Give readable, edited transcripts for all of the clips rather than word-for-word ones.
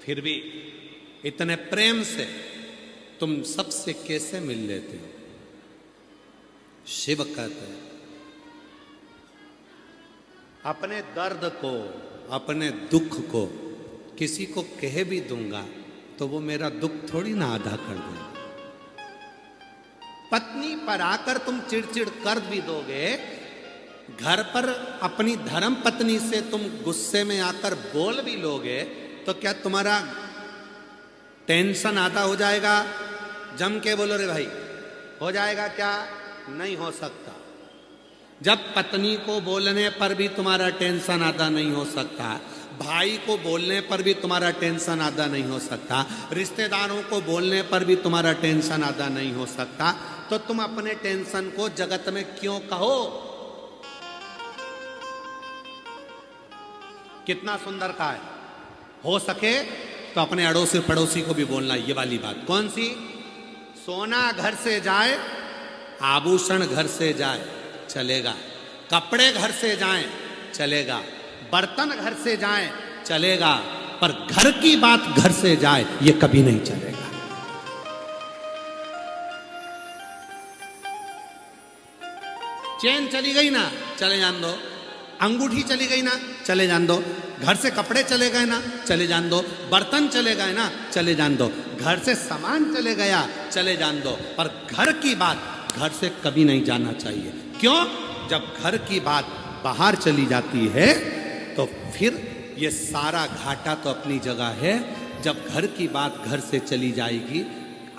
फिर भी इतने प्रेम से तुम सबसे कैसे मिल लेते हो? शिव कहते हैं अपने दर्द को, अपने दुख को किसी को कह भी दूंगा तो वो मेरा दुख थोड़ी ना आधा कर देगा। पत्नी पर आकर तुम चिड़चिड़ कर भी दोगे, घर पर अपनी धर्म पत्नी से तुम गुस्से में आकर बोल भी लोगे, तो क्या तुम्हारा टेंशन आधा हो जाएगा? जम के बोलो रे भाई, हो जाएगा क्या? नहीं हो सकता। जब पत्नी को बोलने पर भी तुम्हारा टेंशन आधा नहीं हो सकता, भाई को बोलने पर भी तुम्हारा टेंशन आधा नहीं हो सकता, रिश्तेदारों को बोलने पर भी तुम्हारा टेंशन आधा नहीं हो सकता, तो तुम अपने टेंशन को जगत में क्यों कहो? कितना सुंदर कहा है। हो सके तो अपने अड़ोसी पड़ोसी को भी बोलना ये वाली बात। कौन सी? सोना घर से जाए, आभूषण घर से जाए, चलेगा। कपड़े घर से जाएं, चलेगा। बर्तन घर से जाएं, चलेगा। पर घर की बात घर से जाए, ये कभी नहीं चलेगा। चेन चली गई ना, चले जान दो। अंगूठी चली गई ना, चले जान दो। घर से कपड़े चले गए ना, चले जान दो। बर्तन चले गए ना, चले जान दो। घर से सामान चले गया, चले जान दो। पर घर की बात घर से कभी नहीं जाना चाहिए। क्यों? जब घर की बात बाहर चली जाती है तो फिर ये सारा घाटा तो अपनी जगह है। जब घर की बात घर से चली जाएगी,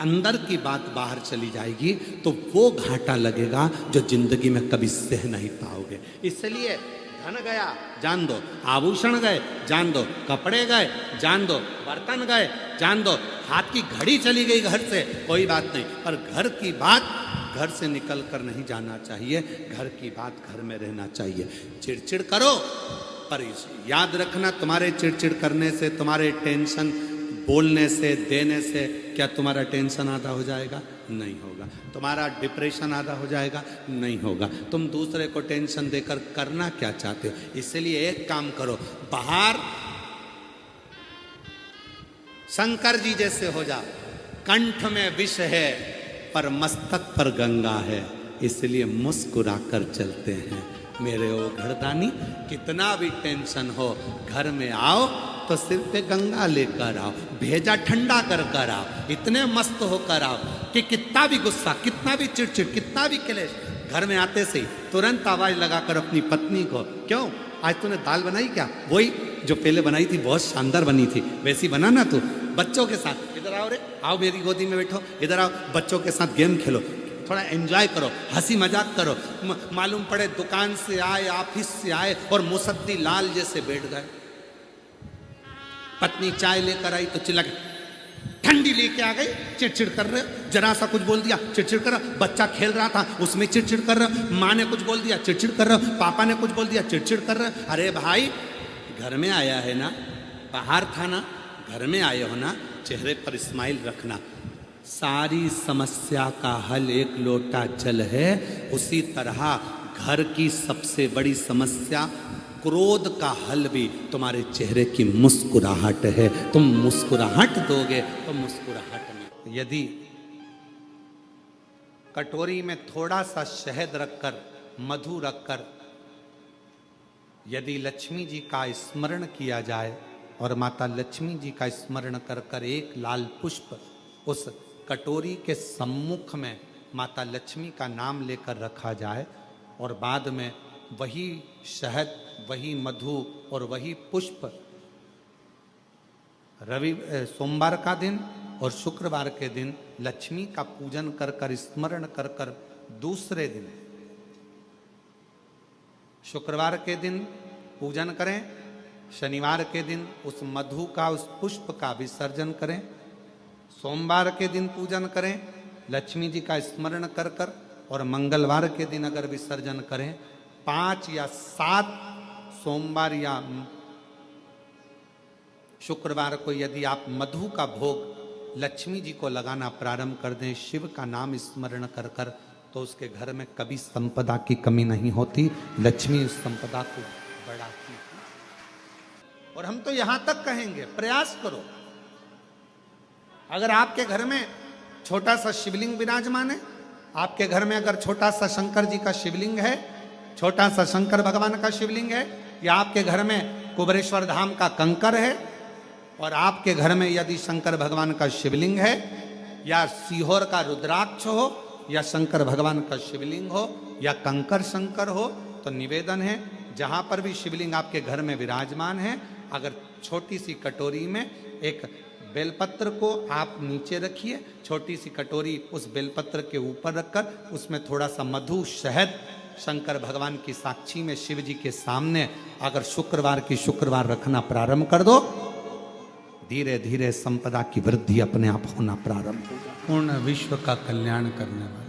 अंदर की बात बाहर चली जाएगी, तो वो घाटा लगेगा जो जिंदगी में कभी सह नहीं पाओगे। इसलिए धन गया जान दो, आभूषण गए जान दो, कपड़े गए जान दो, बर्तन गए जान दो, हाथ की घड़ी चली गई घर से, कोई बात नहीं, पर घर की बात घर से निकल कर नहीं जाना चाहिए। घर की बात घर में रहना चाहिए। चिड़चिड़ करो, पर याद रखना, तुम्हारे चिड़चिड़ करने से, तुम्हारे टेंशन बोलने से, देने से क्या तुम्हारा टेंशन आधा हो जाएगा? नहीं होगा। तुम्हारा डिप्रेशन आधा हो जाएगा? नहीं होगा। तुम दूसरे को टेंशन देकर करना क्या चाहते हो? इसलिए एक काम करो, बाहर शंकर जी जैसे हो जाओ। कंठ में विष है पर मस्तक पर गंगा है, इसलिए मुस्कुरा कर चलते हैं। मेरे ओ घरदानी, कितना भी टेंशन हो, घर में आओ तो सिर पे गंगा लेकर आओ, भेजा ठंडा कर कर आओ, इतने मस्त होकर आओ कि कितना भी गुस्सा, कितना भी चिड़चिड़, कितना भी क्लेश, घर में आते से ही तुरंत आवाज लगाकर अपनी पत्नी को, क्यों आज तूने दाल बनाई क्या? वही जो पहले बनाई थी, बहुत शानदार बनी थी, वैसी बनाना तू। बच्चों के साथ इधर आओ रे, आओ मेरी गोदी में बैठो, इधर आओ, बच्चों के साथ गेम खेलो, थोड़ा एंजॉय करो, हंसी मजाक करो। मालूम पड़े दुकान से आए, ऑफिस से आए और मुसद्दी लाल जैसे बैठ गए। पत्नी चाय लेकर आई तो चिल्ला के ठंडी लेके आ गई, चिड़चिड़ कर रहे हो। जरा सा कुछ बोल दिया, चिड़चिड़ कर रहा। बच्चा खेल रहा था, उसमें चिड़चिड़ कर रहा। माँ ने कुछ बोल दिया, चिड़चिड़ कर रहा। पापा ने कुछ बोल दिया, चिड़चिड़ कर रहा। अरे भाई, घर में आया है ना, बाहर था ना, घर में आए हो ना, चेहरे पर स्माइल रखना। सारी समस्या का हल एक लोटा जल है। उसी तरह घर की सबसे बड़ी समस्या क्रोध का हल भी तुम्हारे चेहरे की मुस्कुराहट है। तुम मुस्कुराहट दोगे तो मुस्कुराहट में, यदि कटोरी में थोड़ा सा शहद रखकर, मधु रखकर, यदि लक्ष्मी जी का स्मरण किया जाए और माता लक्ष्मी जी का स्मरण कर कर एक लाल पुष्प उस कटोरी के सम्मुख में माता लक्ष्मी का नाम लेकर रखा जाए और बाद में वही शहद, वही मधु और वही पुष्प सोमवार का दिन और शुक्रवार के दिन लक्ष्मी का पूजन कर कर, स्मरण कर कर, दूसरे दिन शुक्रवार के दिन पूजन करें, शनिवार के दिन उस मधु का, उस पुष्प का विसर्जन करें, सोमवार के दिन पूजन करें लक्ष्मी जी का स्मरण कर कर, और मंगलवार के दिन अगर विसर्जन करें, 5 या 7 सोमवार या शुक्रवार को यदि आप मधु का भोग लक्ष्मी जी को लगाना प्रारंभ कर दें, शिव का नाम स्मरण कर कर, तो उसके घर में कभी संपदा की कमी नहीं होती। लक्ष्मी उस संपदा को बढ़ाती है। और हम तो यहां तक कहेंगे, प्रयास करो, अगर आपके घर में छोटा सा शिवलिंग विराजमान है, आपके घर में अगर छोटा सा शंकर जी का शिवलिंग है, छोटा सा शंकर भगवान का शिवलिंग है, या आपके घर में कुबेरेश्वर धाम का कंकर है, और आपके घर में यदि शंकर भगवान का शिवलिंग है, या सीहोर का रुद्राक्ष हो, या शंकर भगवान का शिवलिंग हो, या कंकर शंकर हो, तो निवेदन है जहां पर भी शिवलिंग आपके घर में विराजमान है, अगर छोटी सी कटोरी में एक बेलपत्र को आप नीचे रखिए, छोटी सी कटोरी उस बेलपत्र के ऊपर रखकर उसमें थोड़ा सा मधु शहद शंकर भगवान की साक्षी में शिव जी के सामने अगर शुक्रवार की शुक्रवार रखना प्रारंभ कर दो, धीरे धीरे संपदा की वृद्धि अपने आप होना प्रारंभ होगा। पूर्ण विश्व का कल्याण करने वाले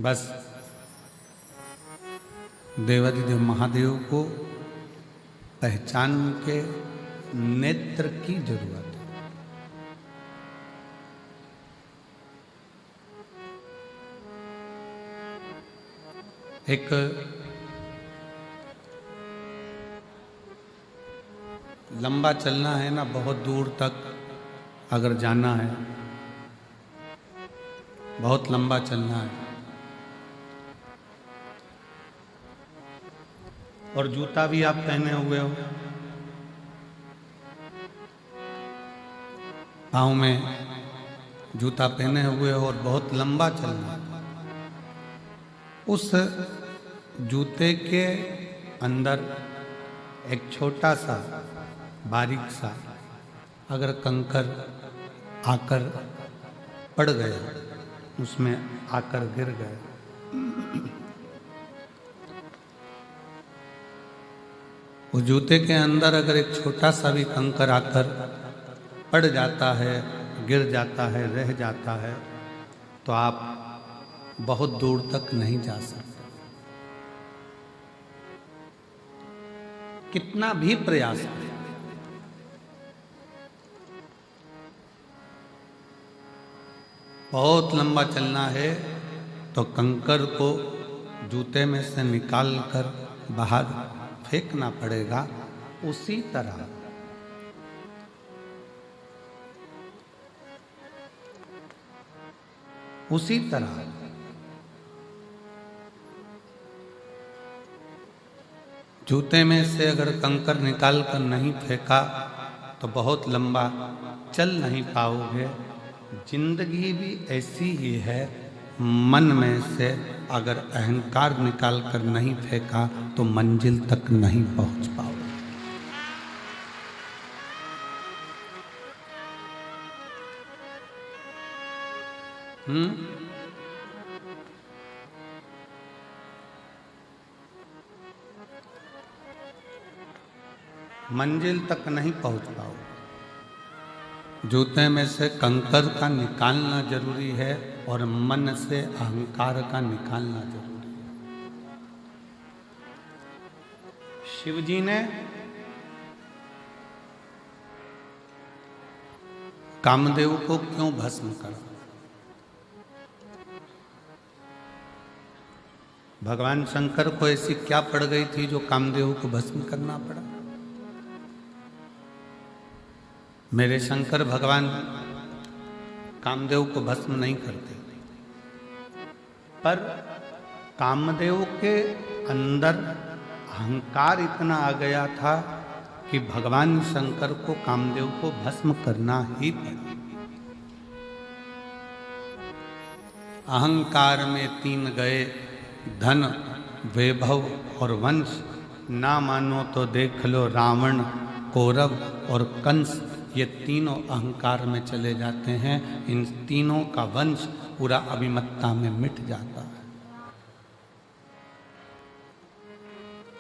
बस देवाधिदेव महादेव को पहचान के नेत्र की जरूरत है। एक लंबा चलना है ना, बहुत दूर तक अगर जाना है, बहुत लंबा चलना है, और जूता भी आप पहने हुए हो, पाँव में जूता पहने हुए हो और बहुत लंबा चलना है, उस जूते के अंदर एक छोटा सा बारीक सा अगर कंकर आकर पड़ गया, उसमें आकर गिर गया, उस जूते के अंदर अगर एक छोटा सा भी कंकर आकर पड़ जाता है, गिर जाता है, रह जाता है, तो आप बहुत दूर तक नहीं जा सकते। कितना भी प्रयास करें, बहुत लंबा चलना है तो कंकर को जूते में से निकाल कर बाहर फेंकना पड़ेगा। उसी तरह जूते में से अगर कंकर निकाल कर नहीं फेंका तो बहुत लंबा चल नहीं पाओगे। जिंदगी भी ऐसी ही है, मन में से अगर अहंकार निकाल कर नहीं फेंका तो मंजिल तक नहीं पहुंच पाओगे। मंजिल तक नहीं पहुंच पाओगे। जूते में से कंकर का निकालना जरूरी है और मन से अहंकार का निकालना जरूरी है। शिव जी ने कामदेव को क्यों भस्म करा? भगवान शंकर को ऐसी क्या पड़ गई थी जो कामदेव को भस्म करना पड़ा? मेरे शंकर भगवान कामदेव को भस्म नहीं करते, पर कामदेव के अंदर अहंकार इतना आ गया था कि भगवान शंकर को कामदेव को भस्म करना ही पड़ा। अहंकार में तीन गए, धन, वैभव और वंश। ना मानो तो देख लो रावण, कौरव और कंस, ये तीनों अहंकार में चले जाते हैं। इन तीनों का वंश पूरा अभिमत्ता में मिट जाता है।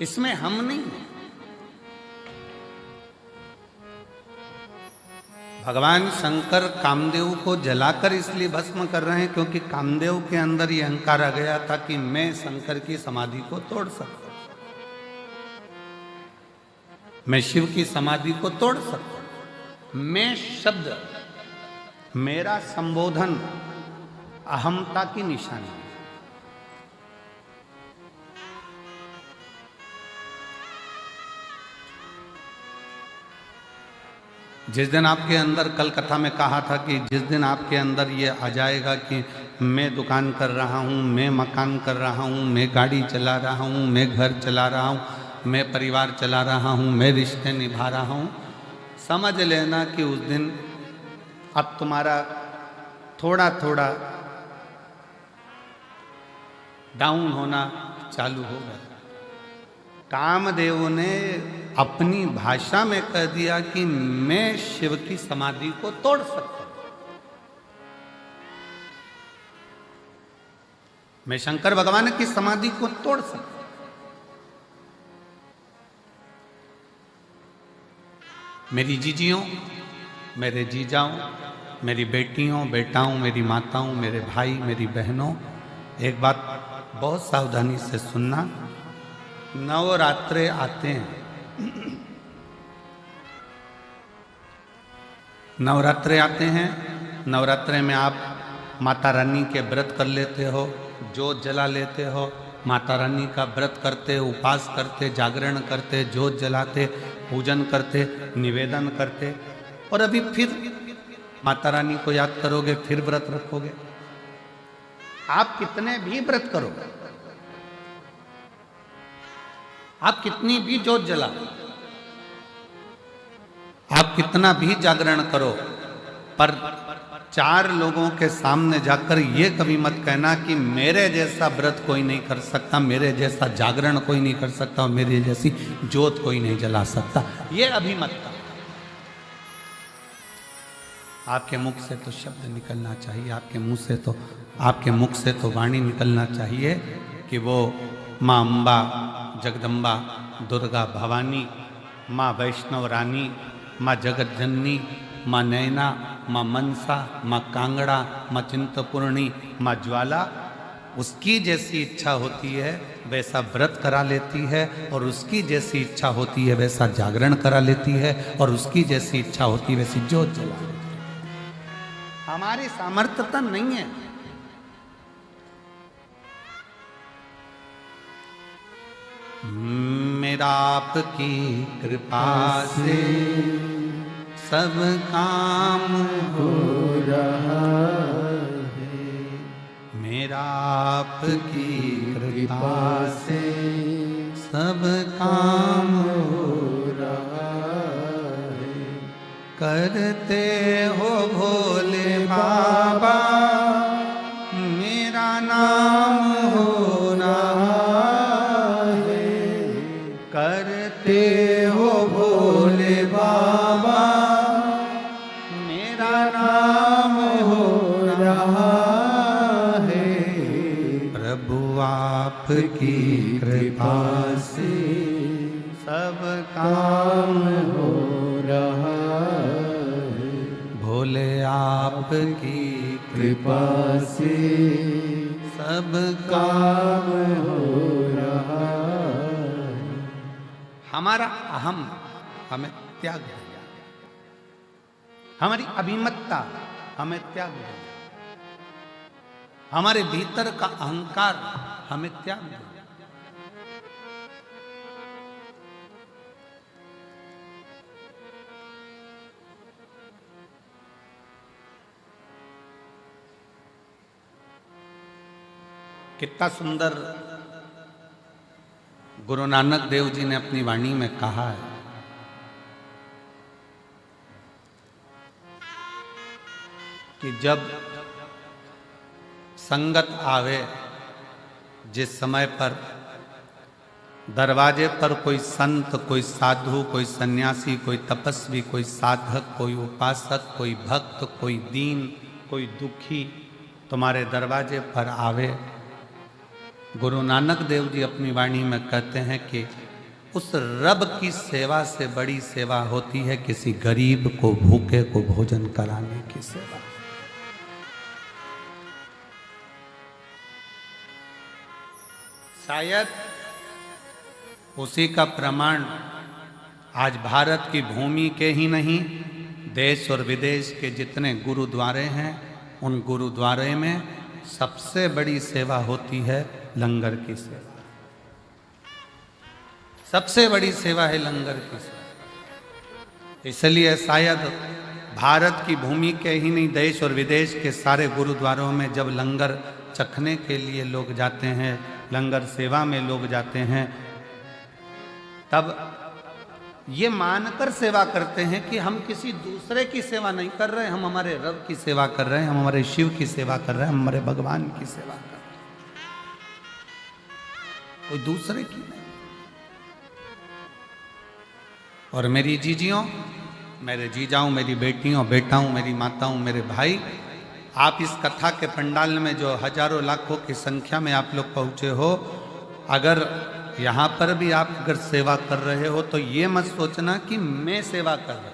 इसमें हम नहीं, भगवान शंकर कामदेव को जलाकर इसलिए भस्म कर रहे हैं क्योंकि कामदेव के अंदर ये अहंकार आ गया था कि मैं शंकर की समाधि को तोड़ सकता हूं, मैं शिव की समाधि को तोड़ सकता हूं। मैं शब्द, मेरा संबोधन अहमता की निशानी है। जिस दिन आपके अंदर, कल कथा में कहा था कि जिस दिन आपके अंदर ये आ जाएगा कि मैं दुकान कर रहा हूँ, मैं मकान कर रहा हूँ, मैं गाड़ी चला रहा हूँ, मैं घर चला रहा हूँ, मैं परिवार चला रहा हूँ, मैं रिश्ते निभा रहा हूँ, समझ लेना कि उस दिन अब तुम्हारा थोड़ा थोड़ा डाउन होना चालू होगा। कामदेव ने अपनी भाषा में कह दिया कि मैं शिव की समाधि को तोड़ सकता हूं, मैं शंकर भगवान की समाधि को तोड़ सकता हूं। मेरी जीजियों, मेरे जीजाओं, मेरी बेटियों, बेटाओं, मेरी माताओं, मेरे भाई, मेरी बहनों, एक बात बहुत सावधानी से सुनना। नवरात्रे आते हैं, नवरात्रे आते हैं। नवरात्रे में आप माता रानी के व्रत कर लेते हो, जोत जला लेते हो, माता रानी का व्रत करते, उपवास करते, जागरण करते, जोत जलाते, पूजन करते, निवेदन करते, और अभी फिर माता रानी को याद करोगे, फिर व्रत रखोगे। आप कितने भी व्रत करो, आप कितनी भी जोत जलाओ, आप कितना भी जागरण करो, पर 4 लोगों के सामने जाकर ये कभी मत कहना कि मेरे जैसा व्रत कोई नहीं कर सकता, मेरे जैसा जागरण कोई नहीं कर सकता, और मेरी जैसी जोत कोई नहीं जला सकता। ये अभी मत कहो। आपके मुख से तो शब्द निकलना चाहिए, आपके मुंह से तो, आपके मुख से तो वाणी निकलना चाहिए कि वो माँ अम्बा, जगदम्बा, दुर्गा भवानी, माँ वैष्णव रानी, माँ जगत जननी, माँ नैना, माँ मनसा, माँ कांगड़ा, माँ चिंतपूर्णी, माँ ज्वाला, उसकी जैसी इच्छा होती है वैसा व्रत करा लेती है, और उसकी जैसी इच्छा होती है वैसा जागरण करा लेती है, और उसकी जैसी इच्छा होती है वैसी जोत जला लेती है। हमारी सामर्थ्यता नहीं है। मेरा आपकी कृपा से सब काम हो रहा है, मेरा आपकी कृपा से सब काम हो रहा है। करते हो भोले बाबा मेरा नाम हो रहा है, करते हो भोले बाबा मेरा नाम हो रहा है। प्रभु आपकी कृपा से सब काम हो रहा है, भोले आपकी कृपा से सब काम हो रहा है। हमारा अहम हमें त्याग दिया, हमारी अभिमतता हमें त्याग दिया, हमारे भीतर का अहंकार हमें त्याग दिया। कितना सुंदर गुरु नानक देव जी ने अपनी वाणी में कहा है कि जब संगत आवे, जिस समय पर दरवाजे पर कोई संत, कोई साधु, कोई सन्यासी, कोई तपस्वी, कोई साधक, कोई उपासक, कोई भक्त, कोई दीन, कोई दुखी तुम्हारे दरवाजे पर आवे, गुरु नानक देव जी अपनी वाणी में कहते हैं कि उस रब की सेवा से बड़ी सेवा होती है किसी गरीब को, भूखे को भोजन कराने की सेवा। शायद उसी का प्रमाण आज भारत की भूमि के ही नहीं, देश और विदेश के जितने गुरुद्वारे हैं, उन गुरुद्वारे में सबसे बड़ी सेवा होती है लंगर की सेवा। सबसे बड़ी सेवा है लंगर की सेवा। इसलिए शायद भारत की भूमि के ही नहीं, देश और विदेश के सारे गुरुद्वारों में जब लंगर चखने के लिए लोग जाते हैं, लंगर सेवा में लोग जाते हैं, तब ये मानकर सेवा करते हैं कि हम किसी दूसरे की सेवा नहीं कर रहे, हम हमारे रब की सेवा कर रहे हैं, हम हमारे शिव की सेवा कर रहे हैं, हम हमारे भगवान की सेवा कर रहे हैं, कोई दूसरे की नहीं। और मेरी जीजियों, मेरे जीजाओं, मेरी बेटियों, बेटाओं, मेरी माताओं, मेरे भाई, आप इस कथा के पंडाल में जो हजारों लाखों की संख्या में आप लोग पहुंचे हो, अगर यहाँ पर भी आप अगर सेवा कर रहे हो तो ये मत सोचना कि मैं सेवा कर रहा हूँ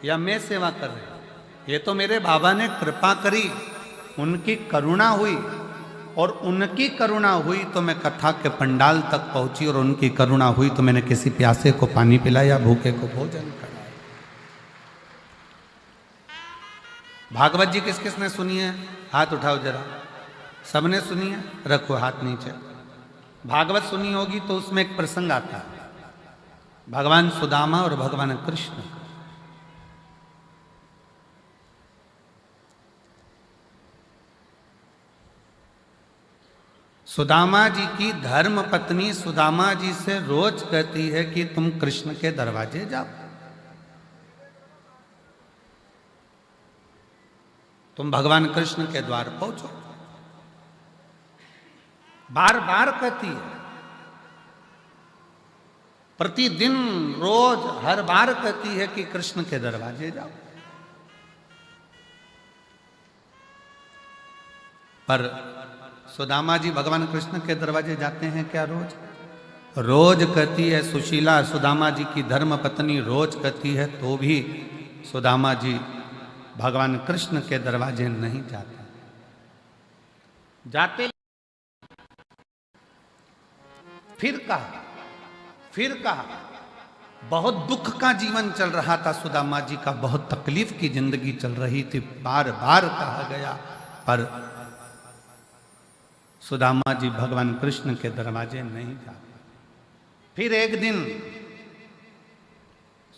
या मैं सेवा कर रहा हूँ। ये तो मेरे बाबा ने कृपा करी, उनकी करुणा हुई, और उनकी करुणा हुई तो मैं कथा के पंडाल तक पहुंची, और उनकी करुणा हुई तो मैंने किसी प्यासे को पानी पिलाया, भूखे को भोजन कराया। भागवत जी किस किस ने सुनी है? हाथ उठाओ जरा। सबने सुनी है? रखो हाथ नीचे। भागवत सुनी होगी तो उसमें एक प्रसंग आता है, भगवान सुदामा और भगवान कृष्ण। सुदामा जी की धर्म पत्नी सुदामा जी से रोज कहती है कि तुम कृष्ण के दरवाजे जाओ, तुम भगवान कृष्ण के द्वार पहुंचो। बार बार कहती है, प्रतिदिन रोज हर बार कहती है कि कृष्ण के दरवाजे जाओ। पर सुदामा जी भगवान कृष्ण के दरवाजे जाते हैं क्या रोज? रोज कहती है सुशीला, सुदामा जी की धर्म पत्नी रोज कहती है, तो भी सुदामा जी भगवान कृष्ण के दरवाजे नहीं जाते। जाते फिर कहा, बहुत दुख का जीवन चल रहा था सुदामा जी का, बहुत तकलीफ की जिंदगी चल रही थी, बार बार कहा गया, पर सुदामा जी भगवान कृष्ण के दरवाजे नहीं जाते। फिर एक दिन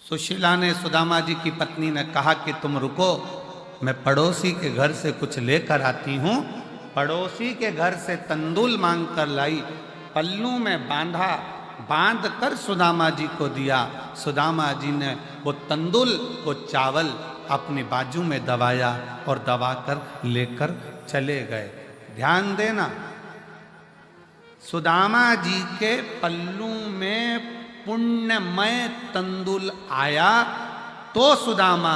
सुशीला ने, सुदामा जी की पत्नी ने कहा कि तुम रुको, मैं पड़ोसी के घर से कुछ लेकर आती हूं। पड़ोसी के घर से तंदूल मांग कर लाई, पल्लू में बांध कर सुदामा जी को दिया। सुदामा जी ने वो तंदूल, वो चावल अपनी बाजू में दबाया और दबाकर लेकर चले गए। ध्यान देना, सुदामा जी के पल्लू में पुण्यमय तंदूल आया तो सुदामा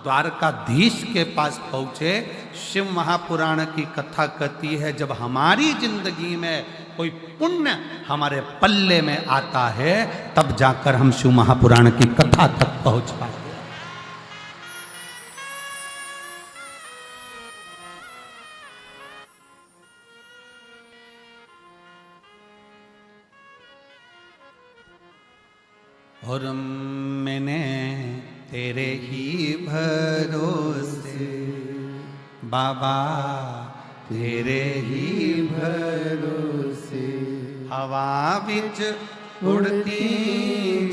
द्वारकाधीश के पास पहुंचे। शिव महापुराण की कथा कहती है, जब हमारी जिंदगी में कोई पुण्य हमारे पल्ले में आता है तब जाकर हम शिव महापुराण की कथा तक पहुंच पाते। और मैंने तेरे ही भरोसे बाबा, तेरे ही भरोसे हवा बिच उड़ती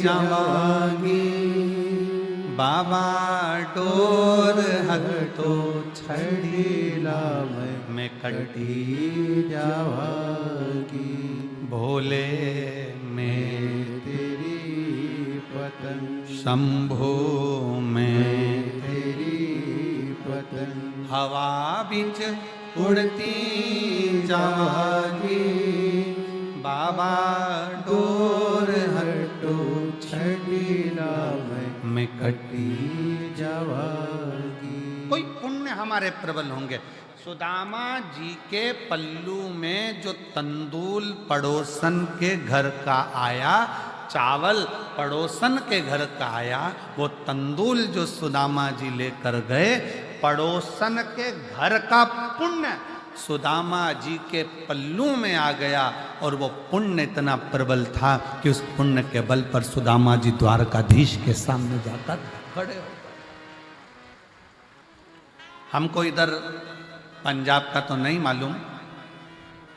जावांगी बाबा, डोर हटो छड़ीला मैं कटी जावांगी। भोले में शंभो में तेरी पतंग, हवा बिच उड़ती जावागी बाबा, डोर हटो छड़ीला मैं कटी जावागी। कोई पुण्य हमारे प्रबल होंगे। सुदामा जी के पल्लू में जो तंदूल पड़ोसन के घर का आया, चावल पड़ोसन के घर का आया, वो तंदूल जो सुदामा जी लेकर गए, पड़ोसन के घर का पुण्य सुदामा जी के पल्लू में आ गया, और वो पुण्य इतना प्रबल था कि उस पुण्य के बल पर सुदामा जी द्वारकाधीश के सामने जाकर खड़े हो गए। हमको इधर पंजाब का तो नहीं मालूम,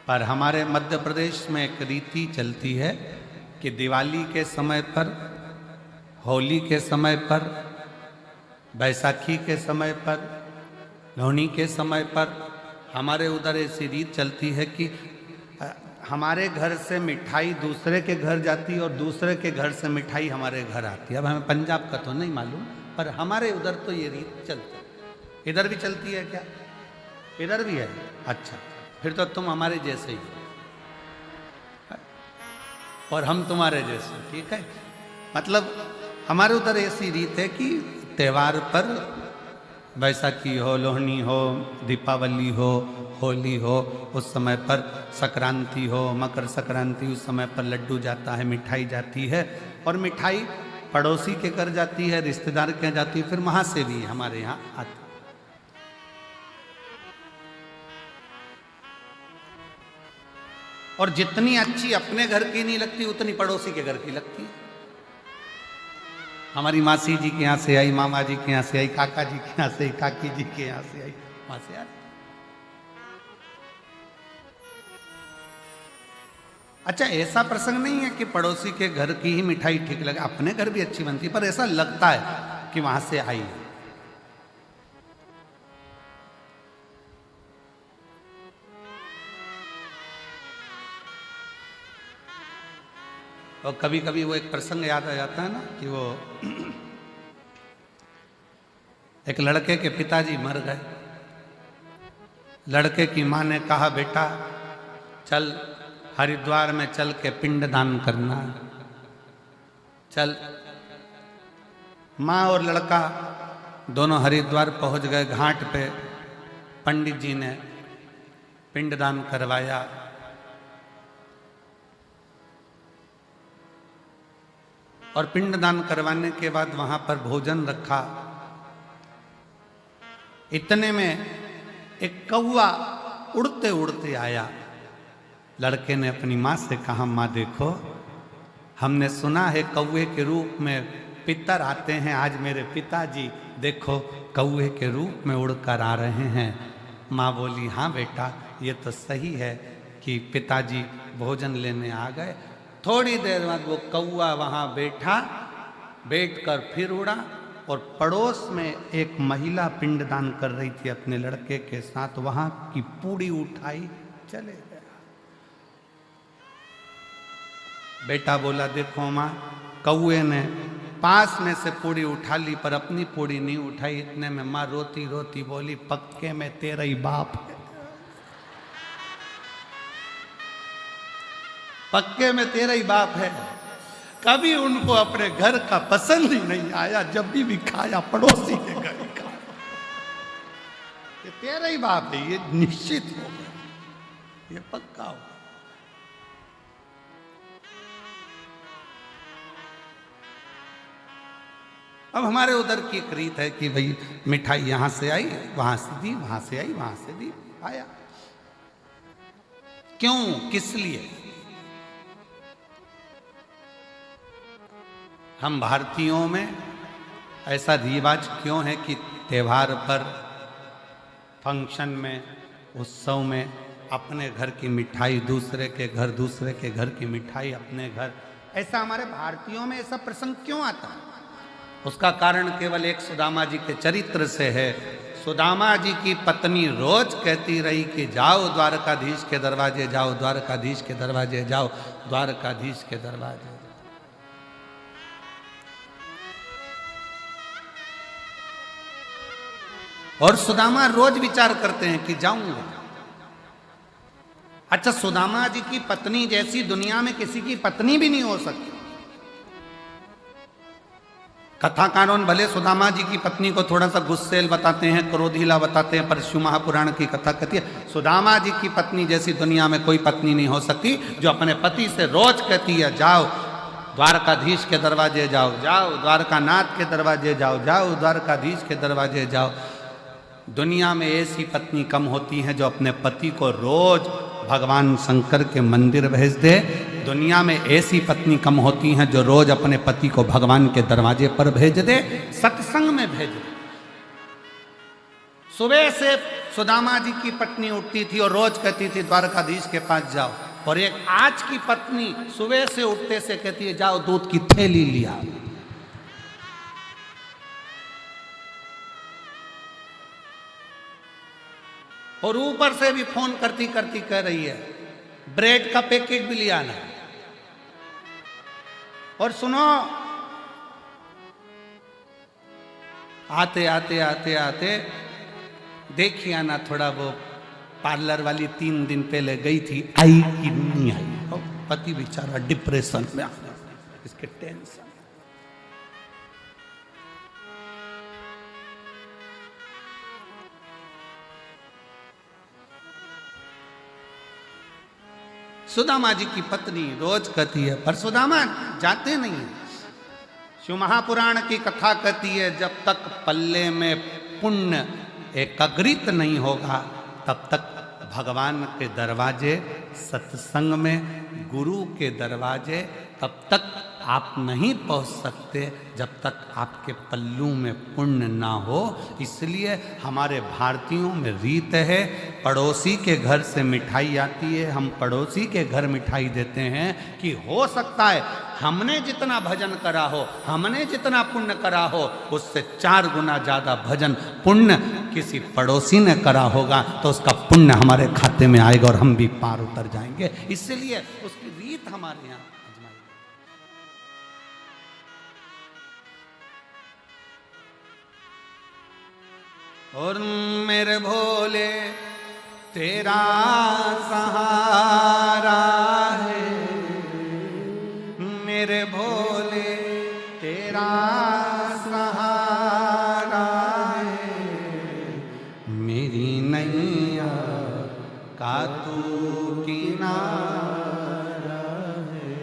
पर हमारे मध्य प्रदेश में एक रीति चलती है कि दिवाली के समय पर होली के समय पर, बैसाखी के समय पर, लोहड़ी के समय पर हमारे उधर ऐसी रीत चलती है कि हमारे घर से मिठाई दूसरे के घर जाती है और दूसरे के घर से मिठाई हमारे घर आती है। अब हमें पंजाब का तो नहीं मालूम, पर हमारे उधर तो ये रीत चलती है। इधर भी चलती है क्या? इधर भी है? अच्छा, फिर तो तुम हमारे जैसे ही और हम तुम्हारे जैसे, ठीक है। मतलब हमारे उधर ऐसी रीत है कि त्यौहार पर, बैसाखी हो, लोहड़ी हो, दीपावली हो, होली हो, उस समय पर संक्रांति हो, मकर संक्रांति, उस समय पर लड्डू जाता है, मिठाई जाती है। और मिठाई पड़ोसी के घर जाती है, रिश्तेदार के यहाँ जाती है, फिर वहाँ से भी हमारे यहाँ आती है। और जितनी अच्छी अपने घर की नहीं लगती उतनी पड़ोसी के घर की लगती है। हमारी मासी जी के यहाँ से आई, मामा जी के यहाँ से आई, काका जी के यहाँ से आई, काकी जी के यहाँ से आई, वहां से आई। अच्छा, ऐसा प्रसंग नहीं है कि पड़ोसी के घर की ही मिठाई ठीक लगे, अपने घर भी अच्छी बनती, पर ऐसा लगता है कि वहां से आई। और कभी कभी वो एक प्रसंग याद आ जाता है ना कि वो एक लड़के के पिताजी मर गए। लड़के की माँ ने कहा, बेटा चल हरिद्वार में चल के पिंडदान करना। चल। माँ और लड़का दोनों हरिद्वार पहुंच गए। घाट पे पंडित जी ने पिंडदान करवाया। और पिंडदान करवाने के बाद वहां पर भोजन रखा। इतने में एक कौवा उड़ते उड़ते आया। लड़के ने अपनी माँ से कहा, माँ देखो, हमने सुना है कौवे के रूप में पितर आते हैं, आज मेरे पिताजी देखो कौवे के रूप में उड़कर आ रहे हैं। माँ बोली, हाँ बेटा, ये तो सही है कि पिताजी भोजन लेने आ गए। थोड़ी देर बाद वो कौवा वहाँ बैठकर फिर उड़ा और पड़ोस में एक महिला पिंडदान कर रही थी अपने लड़के के साथ, वहाँ की पूड़ी उठाई चले गया। बेटा बोला, देखो माँ, कौवे ने पास में से पूड़ी उठा ली पर अपनी पूड़ी नहीं उठाई। इतने में माँ रोती रोती बोली, पक्के में तेरा ही बाप है, पक्के में तेरा ही बाप है। कभी उनको अपने घर का पसंद ही नहीं आया, जब भी खाया पड़ोसी के घर ही खाया। ये तेरा ही बाप है, ये निश्चित हो गया, ये पक्का हो। अब हमारे उधर की एक रीत है कि भाई मिठाई यहां से आई, वहां से दी, वहां से आई, वहां से दी, आया। क्यों, किस लिए? हम भारतीयों में ऐसा रिवाज क्यों है कि त्यौहार पर, फंक्शन में, उत्सव में अपने घर की मिठाई दूसरे के घर, दूसरे के घर की मिठाई अपने घर, ऐसा हमारे भारतीयों में ऐसा प्रसंग क्यों आता है? उसका कारण केवल एक सुदामा जी के चरित्र से है। सुदामा जी की पत्नी रोज कहती रही कि जाओ द्वारकाधीश के दरवाजे जाओ, द्वारकाधीश के दरवाजे जाओ, द्वारकाधीश के दरवाजे। और सुदामा रोज विचार करते हैं कि जाऊंगा। अच्छा, सुदामा जी की पत्नी जैसी दुनिया में किसी की पत्नी भी नहीं हो सकती। कथाकारों भले सुदामा जी की पत्नी को थोड़ा सा गुस्सेल बताते हैं, क्रोधीला बताते हैं, पर शिव महापुराण की कथा कहती है सुदामा जी की पत्नी जैसी दुनिया में कोई पत्नी नहीं हो सकती, जो अपने पति से रोज कहती है जाओ द्वारकाधीश के दरवाजे जाओ, जाओ द्वारकानाथ के दरवाजे जाओ, जाओ द्वारकाधीश के दरवाजे जाओ। दुनिया में ऐसी पत्नी कम होती हैं जो अपने पति को रोज भगवान शंकर के मंदिर भेज दे। दुनिया में ऐसी पत्नी कम होती हैं जो रोज अपने पति को भगवान के दरवाजे पर भेज दे, सत्संग में भेज दे। सुबह से सुदामा जी की पत्नी उठती थी और रोज कहती थी द्वारकाधीश के पास जाओ, और एक आज की पत्नी सुबह से उठते से कहती है जाओ दूध की थैली लिया। और ऊपर से भी फोन करती करती कह रही है ब्रेड का पैकेट भी लिया ना। और सुनो, आते आते आते आते देखिए ना, थोड़ा वो पार्लर वाली 3 दिन पहले गई थी, आई कि नहीं आई। और पति बेचारा डिप्रेशन में आ गया, इसके टेंशन। सुदामा जी की पत्नी रोज कहती है, पर सुदामा जाते नहीं है। शिव महापुराण की कथा कहती है, जब तक पल्ले में पुण्य एकाग्रित नहीं होगा तब तक भगवान के दरवाजे, सत्संग में गुरु के दरवाजे तब तक आप नहीं पहुंच सकते जब तक आपके पल्लू में पुण्य ना हो। इसलिए हमारे भारतीयों में रीत है, पड़ोसी के घर से मिठाई आती है, हम पड़ोसी के घर मिठाई देते हैं कि हो सकता है हमने जितना भजन करा हो, हमने जितना पुण्य करा हो, उससे 4 गुना ज़्यादा भजन पुण्य किसी पड़ोसी ने करा होगा तो उसका पुण्य हमारे खाते में आएगा और हम भी पार उतर जाएंगे। इसलिए उसकी रीत हमारे यहाँ आजमाई। और मेरे भोले तेरा सहारा है, मेरे भोले तेरा सहारा है, मेरी नैया का तू किनारा है,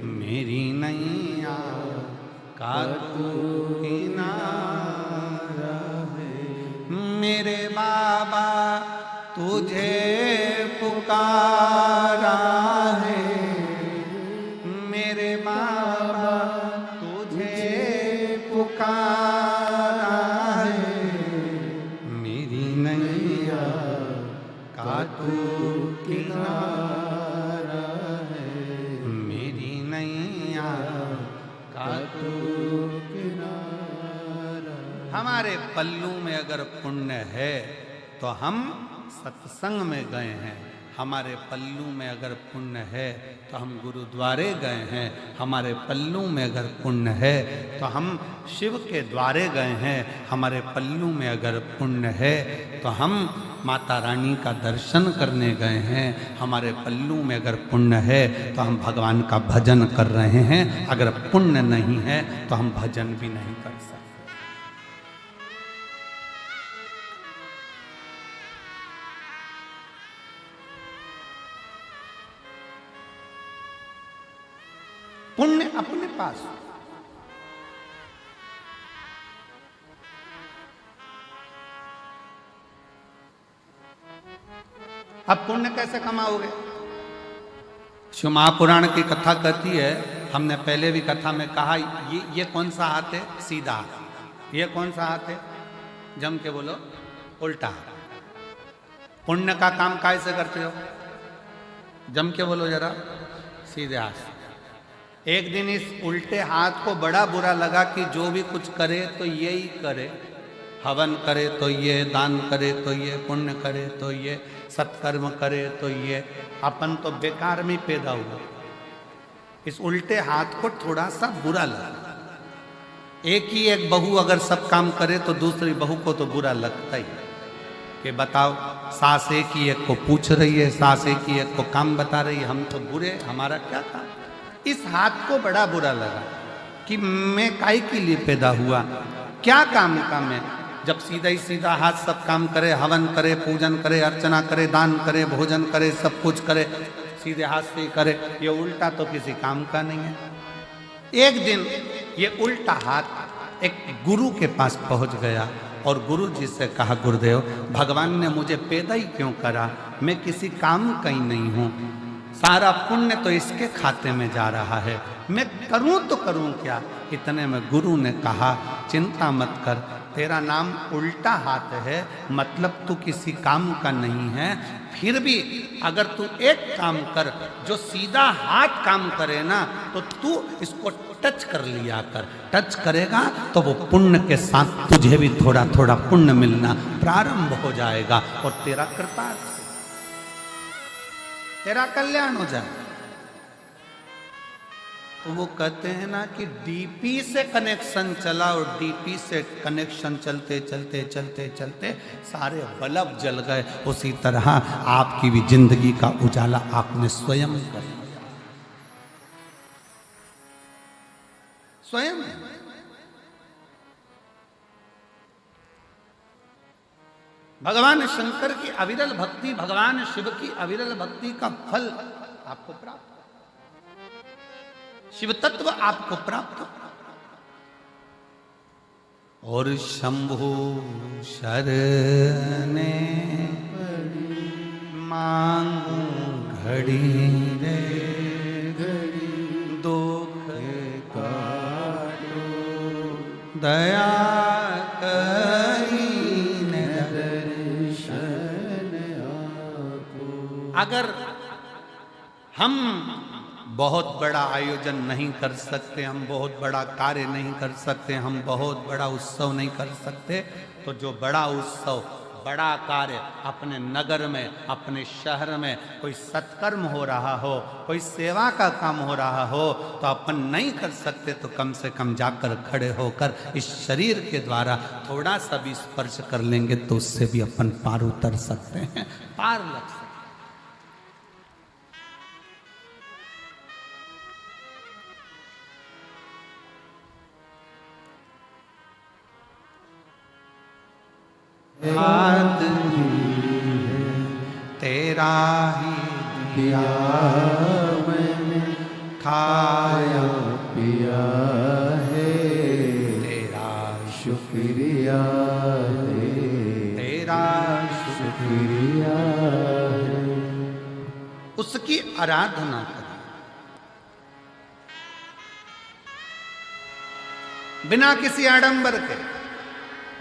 मेरी नैया का तू किनारा है। मेरे बाबा तुझे पुकारा है, मेरे बाबा तुझे पुकारा है, मेरी नैया का तू किनारा है, मेरी नैया का तू किनारा। हमारे पल्लू में अगर पुण्य है तो हम सत्संग में गए हैं, हमारे पल्लू में अगर पुण्य है तो हम गुरुद्वारे गए हैं, हमारे पल्लू में अगर पुण्य है तो हम शिव के द्वारे गए हैं, हमारे पल्लू में अगर पुण्य है तो हम माता रानी का दर्शन करने गए हैं, हमारे पल्लू में अगर पुण्य है तो हम भगवान का भजन कर रहे हैं। अगर पुण्य नहीं है तो हम भजन भी नहीं कर सकते। पुण्य अपने पास। अब पुण्य कैसे कमाओगे? शिव महापुराण की कथा कहती है, हमने पहले भी कथा में कहा, ये कौन सा हाथ है? सीधा हाथ। ये कौन सा हाथ है? जम के बोलो, उल्टा हाथ। पुण्य का काम कैसे करते हो? जम के बोलो जरा, सीधे हाथ। एक दिन इस उल्टे हाथ को बड़ा बुरा लगा कि जो भी कुछ करे तो ये ही करे, हवन करे तो ये, दान करे तो ये, पुण्य करे तो ये, सत्कर्म करे तो ये, अपन तो बेकार में पैदा हुआ। इस उल्टे हाथ को थोड़ा सा बुरा लगा। एक बहू अगर सब काम करे तो दूसरी बहू को तो बुरा लगता ही कि बताओ, सास एक ही एक को पूछ रही है, सास एक ही एक को काम बता रही है, हम तो बुरे, हमारा क्या काम। इस हाथ को बड़ा बुरा लगा कि मैं काहे के लिए पैदा हुआ, क्या काम का मैं, जब सीधा ही सीधा हाथ सब काम करे, हवन करे, पूजन करे, अर्चना करे, दान करे, भोजन करे, सब कुछ करे, सीधे हाथ से ही करे, ये उल्टा तो किसी काम का नहीं है। एक दिन ये उल्टा हाथ एक गुरु के पास पहुंच गया और गुरु जी से कहा, गुरुदेव, भगवान ने मुझे पैदा ही क्यों करा, मैं किसी काम का ही नहीं हूँ, सारा पुण्य तो इसके खाते में जा रहा है, मैं करूं तो करूं क्या। इतने में गुरु ने कहा, चिंता मत कर, तेरा नाम उल्टा हाथ है, मतलब तू किसी काम का नहीं है, फिर भी अगर तू एक काम कर, जो सीधा हाथ काम करे ना, तो तू इसको टच कर लिया कर। टच करेगा तो वो पुण्य के साथ तुझे भी थोड़ा थोड़ा पुण्य मिलना प्रारंभ हो जाएगा और तेरा कृतार्थ, तेरा कल्याण हो जाए। तो वो कहते हैं ना कि डीपी से कनेक्शन चला और डीपी से कनेक्शन चलते चलते चलते चलते सारे बल्ब जल गए। उसी तरह आपकी भी जिंदगी का उजाला आपने स्वयं कर लिया, स्वयं। भगवान शंकर की अविरल भक्ति, भगवान शिव की अविरल भक्ति का फल आपको प्राप्त, शिव तत्व आपको प्राप्त। और शंभु शरणे मांगू घड़ी रे दुख काटो दया करीने दर्शन आपो। अगर हम बहुत बड़ा आयोजन नहीं कर सकते, हम बहुत बड़ा कार्य नहीं कर सकते, हम बहुत बड़ा उत्सव नहीं कर सकते, तो जो बड़ा उत्सव, बड़ा कार्य अपने नगर में, अपने शहर में कोई सत्कर्म हो रहा हो, कोई सेवा का काम हो रहा हो, तो अपन नहीं कर सकते तो कम से कम जाकर खड़े होकर इस शरीर के द्वारा थोड़ा सा भी स्पर्श कर लेंगे तो उससे भी अपन पार उतर सकते हैं, पार लग सकते हैं। हाथ तेरा ही दिया मैंने, खाया पिया है तेरा शुक्रिया है, तेरा शुक्रिया है। उसकी आराधना करें बिना किसी आडंबर के,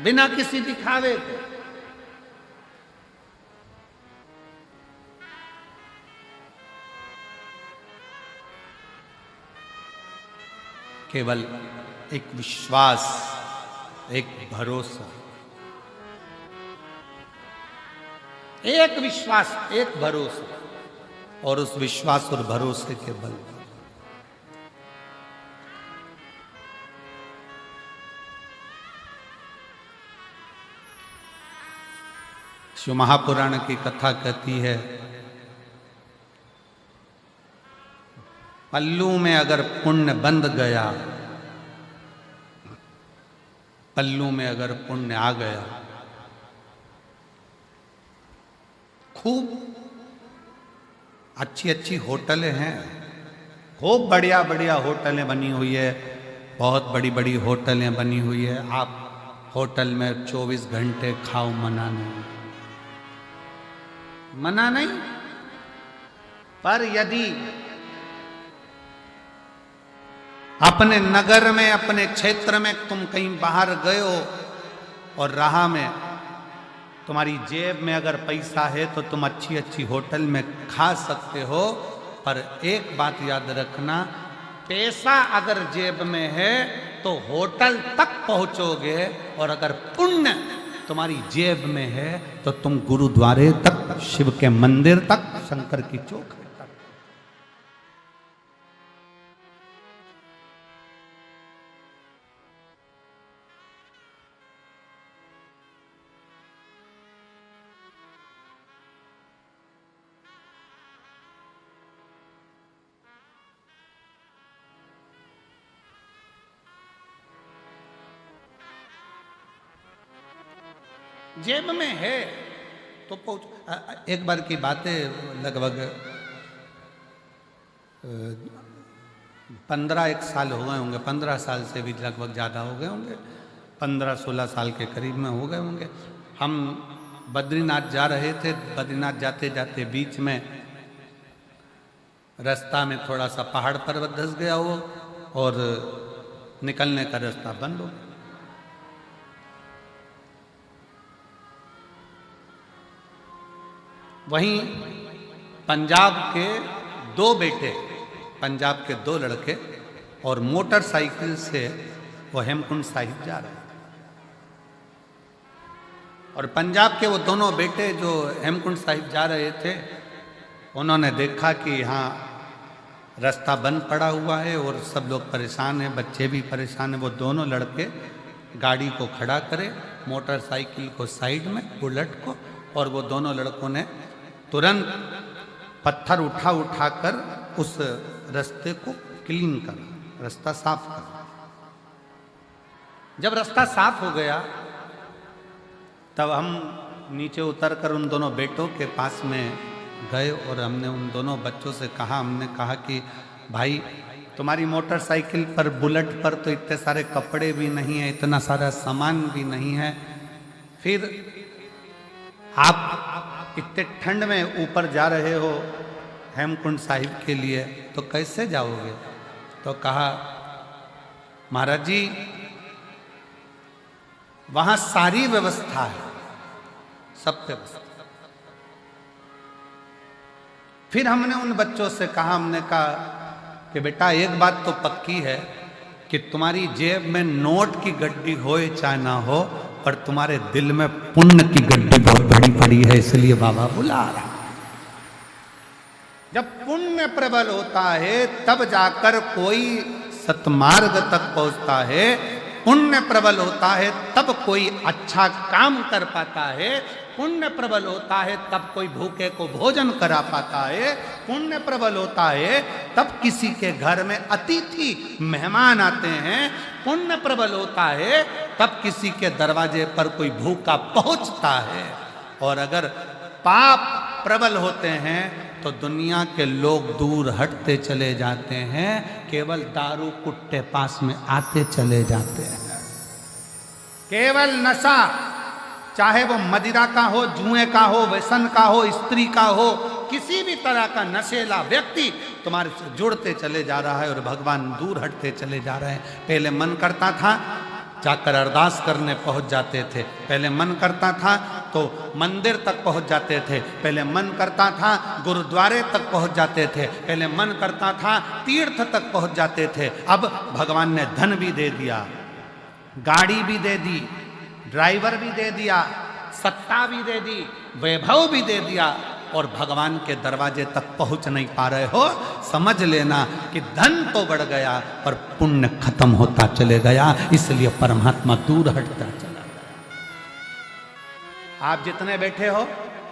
बिना किसी दिखावे के। केवल एक विश्वास, एक भरोसा, एक विश्वास, एक भरोसा, और उस विश्वास और भरोसे के बल शिव महापुराण की कथा कहती है, पल्लू में अगर पुण्य बंध गया, पल्लू में अगर पुण्य आ गया, खूब अच्छी अच्छी होटलें हैं, खूब बढ़िया बढ़िया होटलें बनी हुई है, बहुत बड़ी बड़ी होटलें बनी हुई है। आप होटल में 24 घंटे खाओ, मना नहीं, मना नहीं। पर यदि अपने नगर में, अपने क्षेत्र में तुम कहीं बाहर गए हो और राह में तुम्हारी जेब में अगर पैसा है तो तुम अच्छी अच्छी होटल में खा सकते हो, पर एक बात याद रखना, पैसा अगर जेब में है तो होटल तक पहुंचोगे, और अगर पुण्य तुम्हारी जेब में है तो तुम गुरुद्वारे तक, शिव के मंदिर तक, शंकर की चौक तक। जेब में है तो पहुंच। एक बार की बातें, लगभग 15 साल हो गए होंगे, 15 साल से भी लगभग ज़्यादा हो गए होंगे, 15-16 साल के करीब में हो गए होंगे। हम बद्रीनाथ जा रहे थे, बद्रीनाथ जाते जाते बीच में रास्ता में थोड़ा सा पहाड़ पर्वत धंस गया हो और निकलने का रास्ता बंद हो गया। वहीं पंजाब के 2 बेटे, पंजाब के 2 लड़के और मोटरसाइकिल से वो हेमकुंड साहिब जा रहे थे। और पंजाब के वो दोनों बेटे जो हेमकुंड साहिब जा रहे थे, उन्होंने देखा कि यहाँ रास्ता बंद पड़ा हुआ है और सब लोग परेशान हैं, बच्चे भी परेशान हैं। वो दोनों लड़के गाड़ी को खड़ा करे, मोटरसाइकिल को साइड में, बुलेट को, और वो दोनों लड़कों ने तुरंत पत्थर उठा कर उस रास्ते को क्लीन करा, रास्ता साफ करा। जब रास्ता साफ हो गया तब हम नीचे उतरकर उन दोनों बेटों के पास में गए और हमने उन दोनों बच्चों से कहा, हमने कहा कि भाई तुम्हारी मोटरसाइकिल पर, बुलेट पर तो इतने सारे कपड़े भी नहीं है, इतना सारा सामान भी नहीं है, फिर आप इतने ठंड में ऊपर जा रहे हो हेमकुंड साहिब के लिए, तो कैसे जाओगे? तो कहा महाराज जी वहां सारी व्यवस्था है, सब व्यवस्था। फिर हमने उन बच्चों से कहा, हमने कहा कि बेटा एक बात तो पक्की है कि तुम्हारी जेब में नोट की गड्डी हो चाहे ना हो, पर तुम्हारे दिल में पुण्य की गड्डी बहुत बड़ी पड़ी है, इसलिए बाबा बुला रहा। जब पुण्य प्रबल होता है तब जाकर कोई सतमार्ग तक पहुंचता है, पुण्य प्रबल होता है तब कोई अच्छा काम कर पाता है, पुण्य प्रबल होता है तब कोई भूखे को भोजन करा पाता है, पुण्य प्रबल होता है तब किसी के घर में अतिथि मेहमान आते हैं, पुण्य प्रबल होता है तब किसी के दरवाजे पर कोई भूखा पहुंचता है। और अगर पाप प्रबल होते हैं तो दुनिया के लोग दूर हटते चले जाते हैं, केवल दारू कुट्टे पास में आते चले जाते हैं। केवल नशा, चाहे वो मदिरा का हो, जुए का हो, व्यसन का हो, स्त्री का हो, किसी भी तरह का नशेला व्यक्ति तुम्हारे से जुड़ते चले जा रहा है और भगवान दूर हटते चले जा रहे हैं। पहले मन करता था जाकर अरदास करने पहुंच जाते थे, पहले मन करता था तो मंदिर तक पहुंच जाते थे, पहले मन करता था गुरुद्वारे तक पहुंच जाते थे, पहले मन करता था तीर्थ तक पहुंच जाते थे। अब भगवान ने धन भी दे दिया, गाड़ी भी दे दी, ड्राइवर भी दे दिया, सत्ता भी दे दी, वैभव भी दे दिया, और भगवान के दरवाजे तक पहुंच नहीं पा रहे हो। समझ लेना कि धन तो बढ़ गया पर पुण्य खत्म होता चले गया, इसलिए परमात्मा दूर हटता चला गया। आप जितने बैठे हो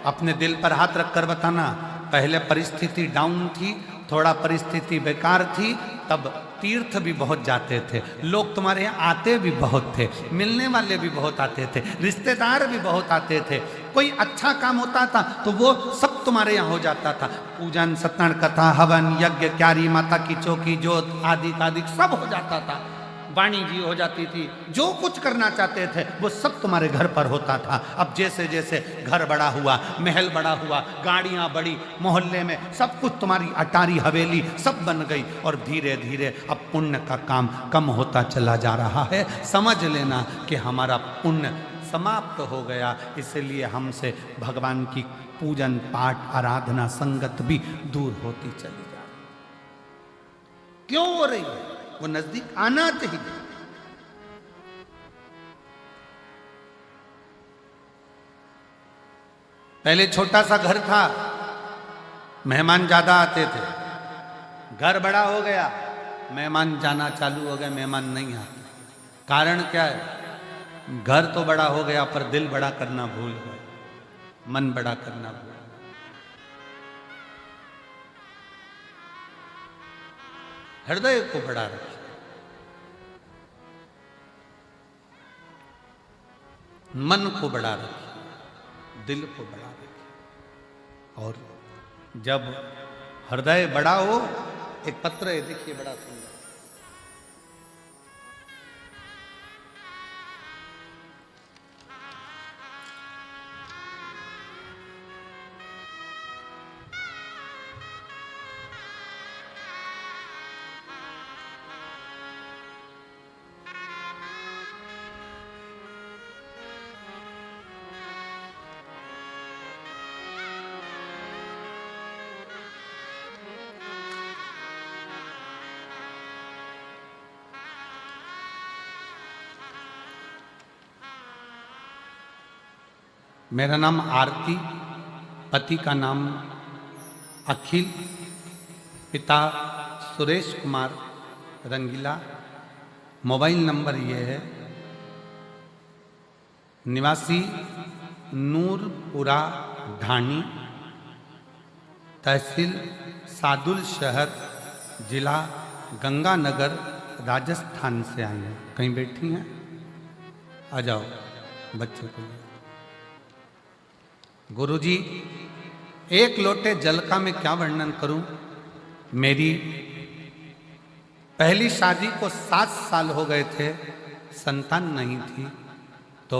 अपने दिल पर हाथ रखकर बताना, पहले परिस्थिति डाउन थी, थोड़ा परिस्थिति बेकार थी, तब तीर्थ भी बहुत जाते थे, लोग तुम्हारे यहाँ आते भी बहुत थे, मिलने वाले भी बहुत आते थे, रिश्तेदार भी बहुत आते थे, कोई अच्छा काम होता था तो वो सब तुम्हारे यहाँ हो जाता था, पूजन, सत्यनारायण कथा, हवन, यज्ञ, क्यारी, माता की चौकी, जोत आदि आदि सब हो जाता था, वाणी जी हो जाती थी, जो कुछ करना चाहते थे वो सब तुम्हारे घर पर होता था। अब जैसे जैसे घर बड़ा हुआ, महल बड़ा हुआ, गाड़ियां बढ़ी, मोहल्ले में सब कुछ तुम्हारी अटारी हवेली सब बन गई, और धीरे धीरे अब पुण्य का काम कम होता चला जा रहा है। समझ लेना कि हमारा पुण्य समाप्त हो गया, इसलिए हमसे भगवान की पूजन पाठ आराधना संगत भी दूर होती चली जा रही। क्यों हो रही है? वो नजदीक आना चाहिए। पहले छोटा सा घर था, मेहमान ज्यादा आते थे, घर बड़ा हो गया, मेहमान जाना चालू हो गए, मेहमान नहीं आते। कारण क्या है? घर तो बड़ा हो गया पर दिल बड़ा करना भूल गए, मन बड़ा करना भूल। हृदय को बड़ा रखिए, मन को बड़ा रखिए, दिल को बड़ा रखिए। और जब हृदय बड़ा हो, एक पत्र है देखिए बड़ा सुंदर, मेरा नाम आरती, पति का नाम अखिल, पिता सुरेश कुमार रंगीला। मोबाइल नंबर ये है, निवासी नूरपुरा ढाणी, तहसील सादुल शहर, जिला गंगानगर, राजस्थान से आई हैं। कहीं बैठी हैं? आ जाओ बच्चे को। गुरुजी, एक लोटे जल का मैं क्या वर्णन करूं। मेरी पहली शादी को 7 साल हो गए थे, संतान नहीं थी, तो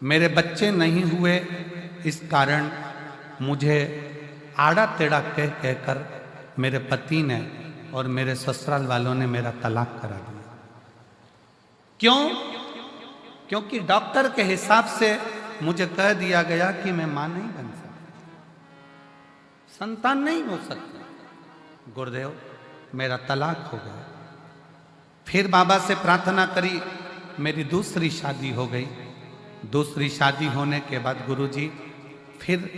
मेरे बच्चे नहीं हुए। इस कारण मुझे आड़ा टेढ़ा कह कहकर मेरे पति ने और मेरे ससुराल वालों ने मेरा तलाक करा दिया। क्यों? क्योंकि डॉक्टर के हिसाब से मुझे कह दिया गया कि मैं मां नहीं बन सकता, संतान नहीं हो सकती। गुरुदेव, मेरा तलाक हो गया। फिर बाबा से प्रार्थना करी, मेरी दूसरी शादी हो गई। दूसरी शादी होने के बाद गुरुजी फिर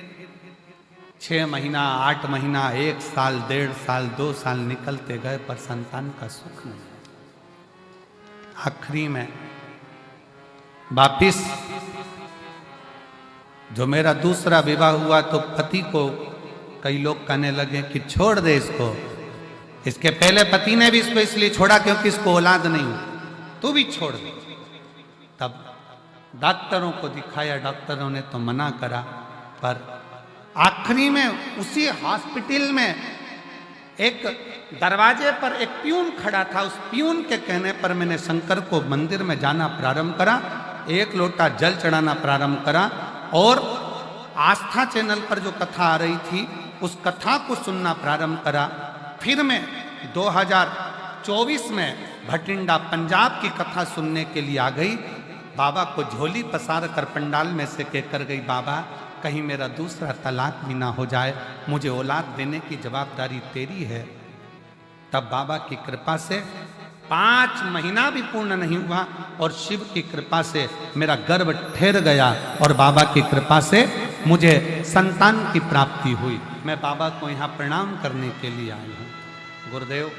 6 महीना, 8 महीना, 1 साल, 1.5 साल, 2 साल निकलते गए, पर संतान का सुख नहीं। आखिरी में वापिस जो मेरा दूसरा विवाह हुआ, तो पति को कई लोग कहने लगे कि छोड़ दे इसको। इसके पहले पति ने भी इसको इसलिए छोड़ा क्योंकि इसको औलाद नहीं हुई, तू भी छोड़ दे। तब डॉक्टरों को दिखाया, डॉक्टरों ने तो मना करा, पर आखिरी में उसी हॉस्पिटल में एक दरवाजे पर एक प्यून खड़ा था। उस प्यून के कहने पर मैंने शंकर को मंदिर में जाना प्रारंभ करा, 1 लोटा जल चढ़ाना प्रारंभ करा, और आस्था चैनल पर जो कथा आ रही थी उस कथा को सुनना प्रारंभ करा। फिर मैं 2024 में भटिंडा पंजाब की कथा सुनने के लिए आ गई। बाबा को झोली पसार कर पंडाल में से कहकर गई, बाबा कहीं मेरा दूसरा तलाक भी ना हो जाए, मुझे औलाद देने की जवाबदारी तेरी है। तब बाबा की कृपा से 5 महीना भी पूर्ण नहीं हुआ और शिव की कृपा से मेरा गर्भ ठहर गया और बाबा की कृपा से मुझे संतान की प्राप्ति हुई। मैं बाबा को यहाँ प्रणाम करने के लिए आई हूँ। गुरुदेव,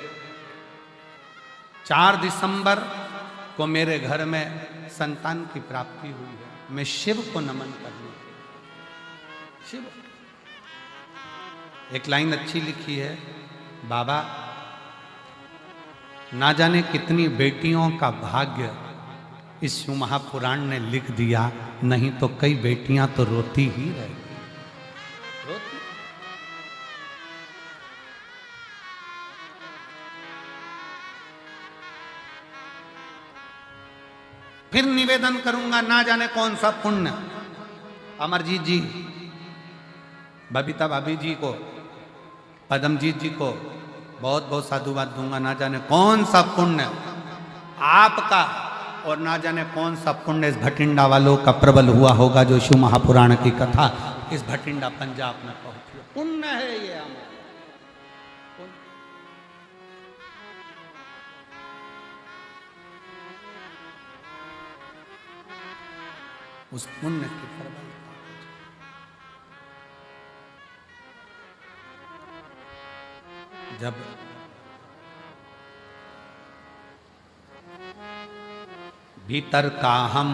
4 दिसंबर को मेरे घर में संतान की प्राप्ति हुई है। मैं शिव को नमन करने, शिव। एक लाइन अच्छी लिखी है, बाबा ना जाने कितनी बेटियों का भाग्य इस शिव महापुराण ने लिख दिया, नहीं तो कई बेटियां तो रोती ही रह गई। फिर निवेदन करूंगा, ना जाने कौन सा पुण्य अमरजीत जी, बबीता भाभी जी को, पदमजीत जी को बहुत बहुत साधुवाद दूंगा। ना जाने कौन सा पुण्य आपका और ना जाने कौन सा पुण्य इस भटिंडा वालों का प्रबल हुआ होगा, जो शिव महापुराण की कथा इस भटिंडा पंजाब में पहुंची। पुण्य है ये हमारा। उस पुण्य की प्रबल जब भीतर का हम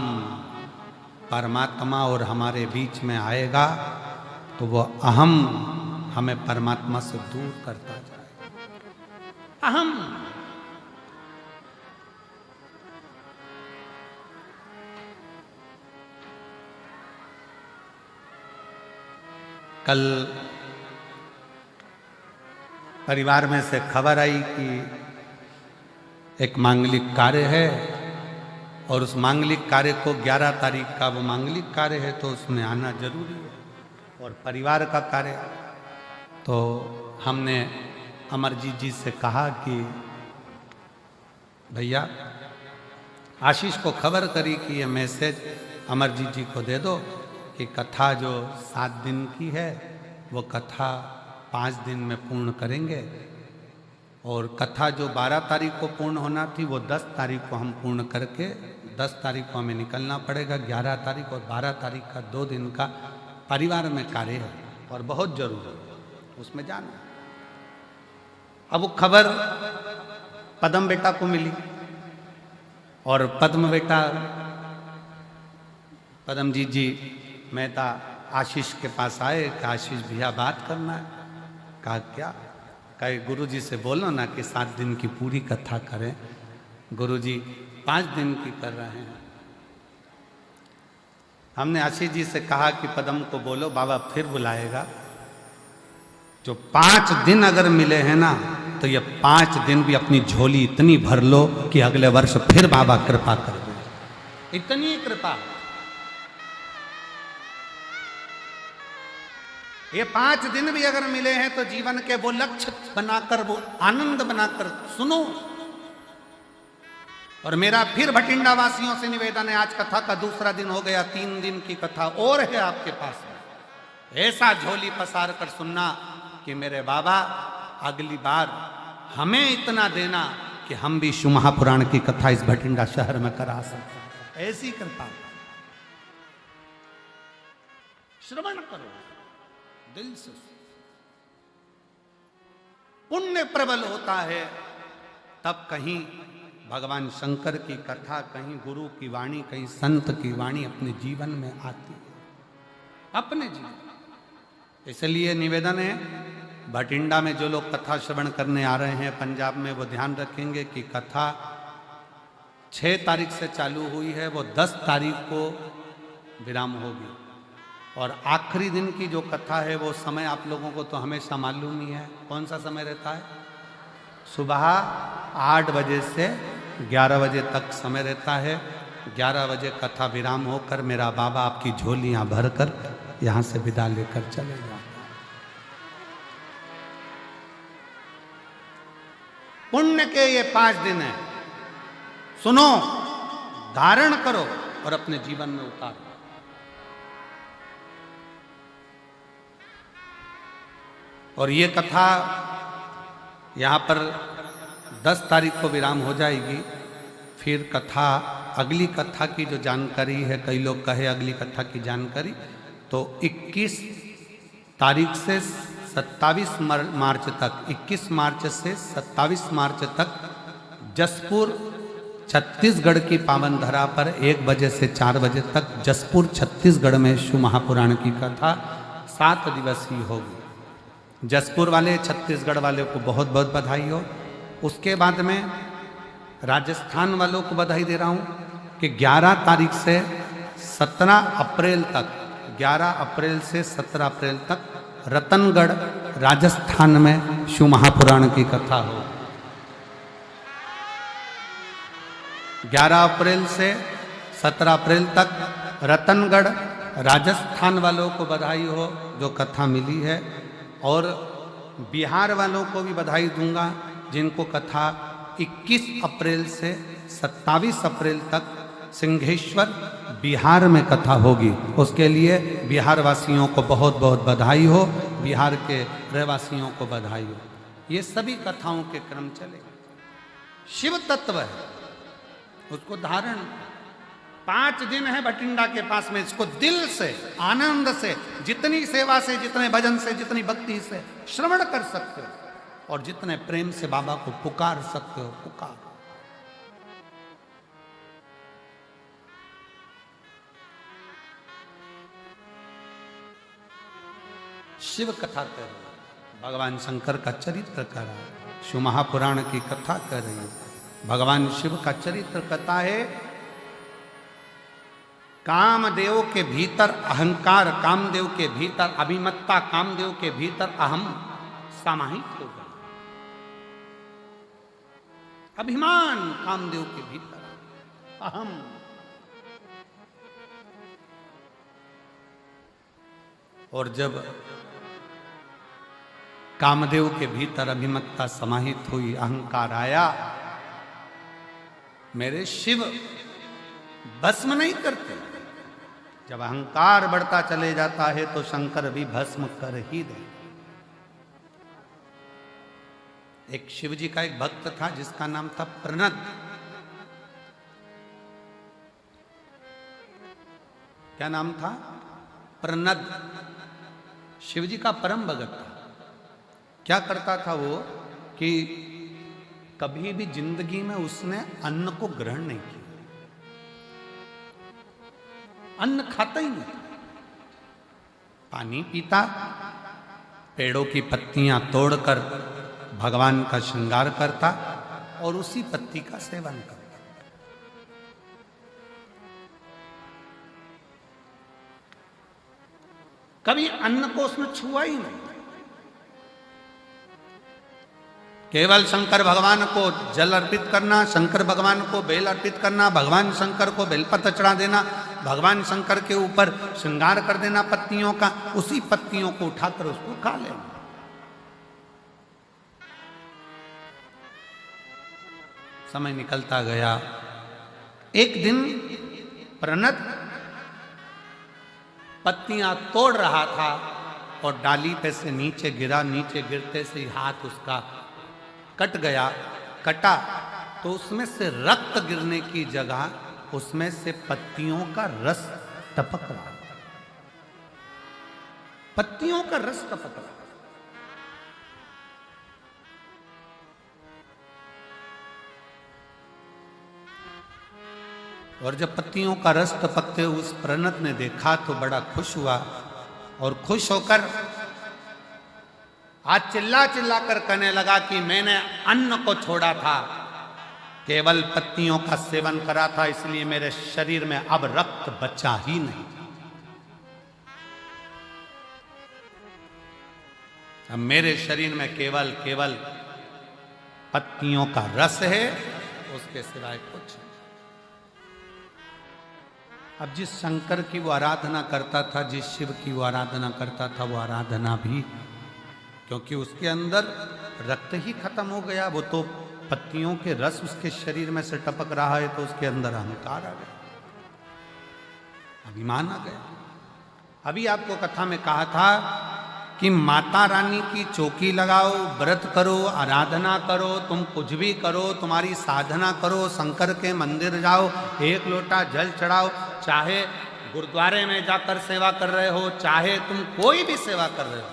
परमात्मा और हमारे बीच में आएगा, तो वो अहम हमें परमात्मा से दूर करता जाएगा। अहम कल परिवार में से खबर आई कि एक मांगलिक कार्य है और उस मांगलिक कार्य को 11 तारीख का वो मांगलिक कार्य है, तो उसमें आना जरूरी है। और परिवार का कार्य, तो हमने अमरजीत जी से कहा कि भैया आशीष को खबर करी कि ये मैसेज अमरजीत जी को दे दो कि कथा जो 7 दिन की है वो कथा 5 दिन में पूर्ण करेंगे, और कथा जो 12 तारीख को पूर्ण होना थी वो 10 तारीख को हम पूर्ण करके 10 तारीख को हमें निकलना पड़ेगा। 11 तारीख और 12 तारीख का 2 दिन का परिवार में कार्य है और बहुत जरूरी है, उसमें जाना। अब वो खबर पद्म बेटा को मिली और पद्म बेटा पद्मजीत जी मेहता आशीष के पास आए कि आशीष भैया बात करना है। कहा क्या? कहे गुरु जी से बोलो ना कि 7 दिन की पूरी कथा करें। गुरु जी 5 दिन की कर रहे हैं। हमने आशीष जी से कहा कि पद्म को बोलो, बाबा फिर बुलाएगा। जो 5 दिन अगर मिले हैं ना, तो ये 5 दिन भी अपनी झोली इतनी भर लो कि अगले वर्ष फिर बाबा कृपा कर दे। इतनी कृपा। ये 5 दिन भी अगर मिले हैं तो जीवन के वो लक्ष्य बनाकर, वो आनंद बनाकर सुनो। और मेरा फिर भटिंडा वासियों से निवेदन है, आज कथा का दूसरा दिन हो गया, 3 दिन की कथा और है आपके पास में। ऐसा झोली पसार कर सुनना कि मेरे बाबा अगली बार हमें इतना देना कि हम भी शिव महापुराण की कथा इस भटिंडा शहर में करा सकते। ऐसी कृपा। श्रवण करो दिल से। पुण्य प्रबल होता है तब कहीं भगवान शंकर की कथा, कहीं गुरु की वाणी, कहीं संत की वाणी अपने जीवन में आती है, अपने जीवन। इसलिए निवेदन है, भटिंडा में जो लोग कथा श्रवण करने आ रहे हैं पंजाब में, वो ध्यान रखेंगे कि कथा 6 तारीख से चालू हुई है, वो 10 तारीख को विराम होगी। और आखिरी दिन की जो कथा है वो समय आप लोगों को तो हमेशा मालूम ही है। कौन सा समय रहता है? सुबह 8 बजे से 11 बजे तक समय रहता है। 11 बजे कथा विराम होकर मेरा बाबा आपकी झोलियां भरकर यहां से विदा लेकर चले जाते। पुण्य के ये 5 दिन है, सुनो, धारण करो और अपने जीवन में उतारो। और ये कथा यहाँ पर 10 तारीख को विराम हो जाएगी। फिर कथा, अगली कथा की जो जानकारी है, कई लोग कहे अगली कथा की जानकारी, तो 21 तारीख से 27 मार्च तक, 21 मार्च से 27 मार्च तक जसपुर छत्तीसगढ़ की पावन धरा पर 1 बजे से 4 बजे तक जसपुर छत्तीसगढ़ में शिव महापुराण की कथा 7 दिवसीय होगी। जसपुर वाले, छत्तीसगढ़ वाले को बहुत बहुत बधाई हो। उसके बाद में राजस्थान वालों को बधाई दे रहा हूँ कि 11 तारीख से 17 अप्रैल तक, 11 अप्रैल से 17 अप्रैल तक रतनगढ़ राजस्थान में शिव महापुराण की कथा हो। 11 अप्रैल से 17 अप्रैल तक रतनगढ़ राजस्थान वालों को बधाई हो जो कथा मिली है। और बिहार वालों को भी बधाई दूंगा जिनको कथा 21 अप्रैल से 27 अप्रैल तक सिंहेश्वर बिहार में कथा होगी। उसके लिए बिहार वासियों को बहुत बहुत बधाई हो, बिहार के रहवासियों को बधाई हो। ये सभी कथाओं के क्रम चलेगा। शिव तत्व है, उसको धारण 5 दिन है भटिंडा के पास में। इसको दिल से, आनंद से, जितनी सेवा से, जितने भजन से, जितनी भक्ति से श्रवण कर सकते हो और जितने प्रेम से बाबा को पुकार सकते हो, पुकार। शिव कथा कर रही है, भगवान शंकर का चरित्र कर रहा है, शिव महापुराण की कथा कर रही है। भगवान शिव का चरित्र कथा है। कामदेव के भीतर अहंकार, कामदेव के भीतर अभिमत्ता, कामदेव के भीतर अहम समाहित हो गया। अभिमान कामदेव के भीतर, अहम। और जब कामदेव के भीतर अभिमत्ता समाहित हुई, अहंकार आया, मेरे शिव भस्म नहीं करते। जब अहंकार बढ़ता चले जाता है तो शंकर भी भस्म कर ही दे। एक शिव जी का एक भक्त था जिसका नाम था प्रनद। क्या नाम था? प्रनद। शिव जी का परम भगत था। क्या करता था वो कि कभी भी जिंदगी में उसने अन्न को ग्रहण नहीं किया, अन्न खाता ही नहीं, पानी पीता, पेड़ों की पत्तियां तोड़कर भगवान का श्रृंगार करता और उसी पत्ती का सेवन करता। कभी अन्न को उसने छुआ ही नहीं। केवल शंकर भगवान को जल अर्पित करना, शंकर भगवान को बेल अर्पित करना, भगवान शंकर को बेलपत्र चढ़ा देना, भगवान शंकर के ऊपर श्रृंगार कर देना पत्तियों का, उसी पत्तियों को उठाकर उसको खा लेना। समय निकलता गया। एक दिन प्रनद पत्तियां तोड़ रहा था और डाली पे से नीचे गिरा। नीचे गिरते से हाथ उसका कट गया। कटा तो उसमें से रक्त गिरने की जगह उसमें से पत्तियों का रस टपक रहा, पत्तियों का रस टपक रहा। और जब पत्तियों का रस टपकते उस प्रनद ने देखा तो बड़ा खुश हुआ और खुश होकर आज चिल्ला चिल्ला कर कहने लगा कि मैंने अन्न को छोड़ा था, केवल पत्तियों का सेवन करा था, इसलिए मेरे शरीर में अब रक्त बचा ही नहीं। अब मेरे शरीर में केवल केवल पत्तियों का रस है, उसके सिवाय कुछ नहीं। अब जिस शंकर की वो आराधना करता था, जिस शिव की वो आराधना करता था, वो आराधना भी, क्योंकि उसके अंदर रक्त ही खत्म हो गया, वो तो पत्तियों के रस उसके शरीर में से टपक रहा है, तो उसके अंदर अहंकार आ गया, अभिमान आ गया। अभी आपको कथा में कहा था कि माता रानी की चौकी लगाओ, व्रत करो, आराधना करो, तुम कुछ भी करो, तुम्हारी साधना करो, शंकर के मंदिर जाओ, एक लोटा जल चढ़ाओ, चाहे गुरुद्वारे में जाकर सेवा कर रहे हो, चाहे तुम कोई भी सेवा कर रहे हो,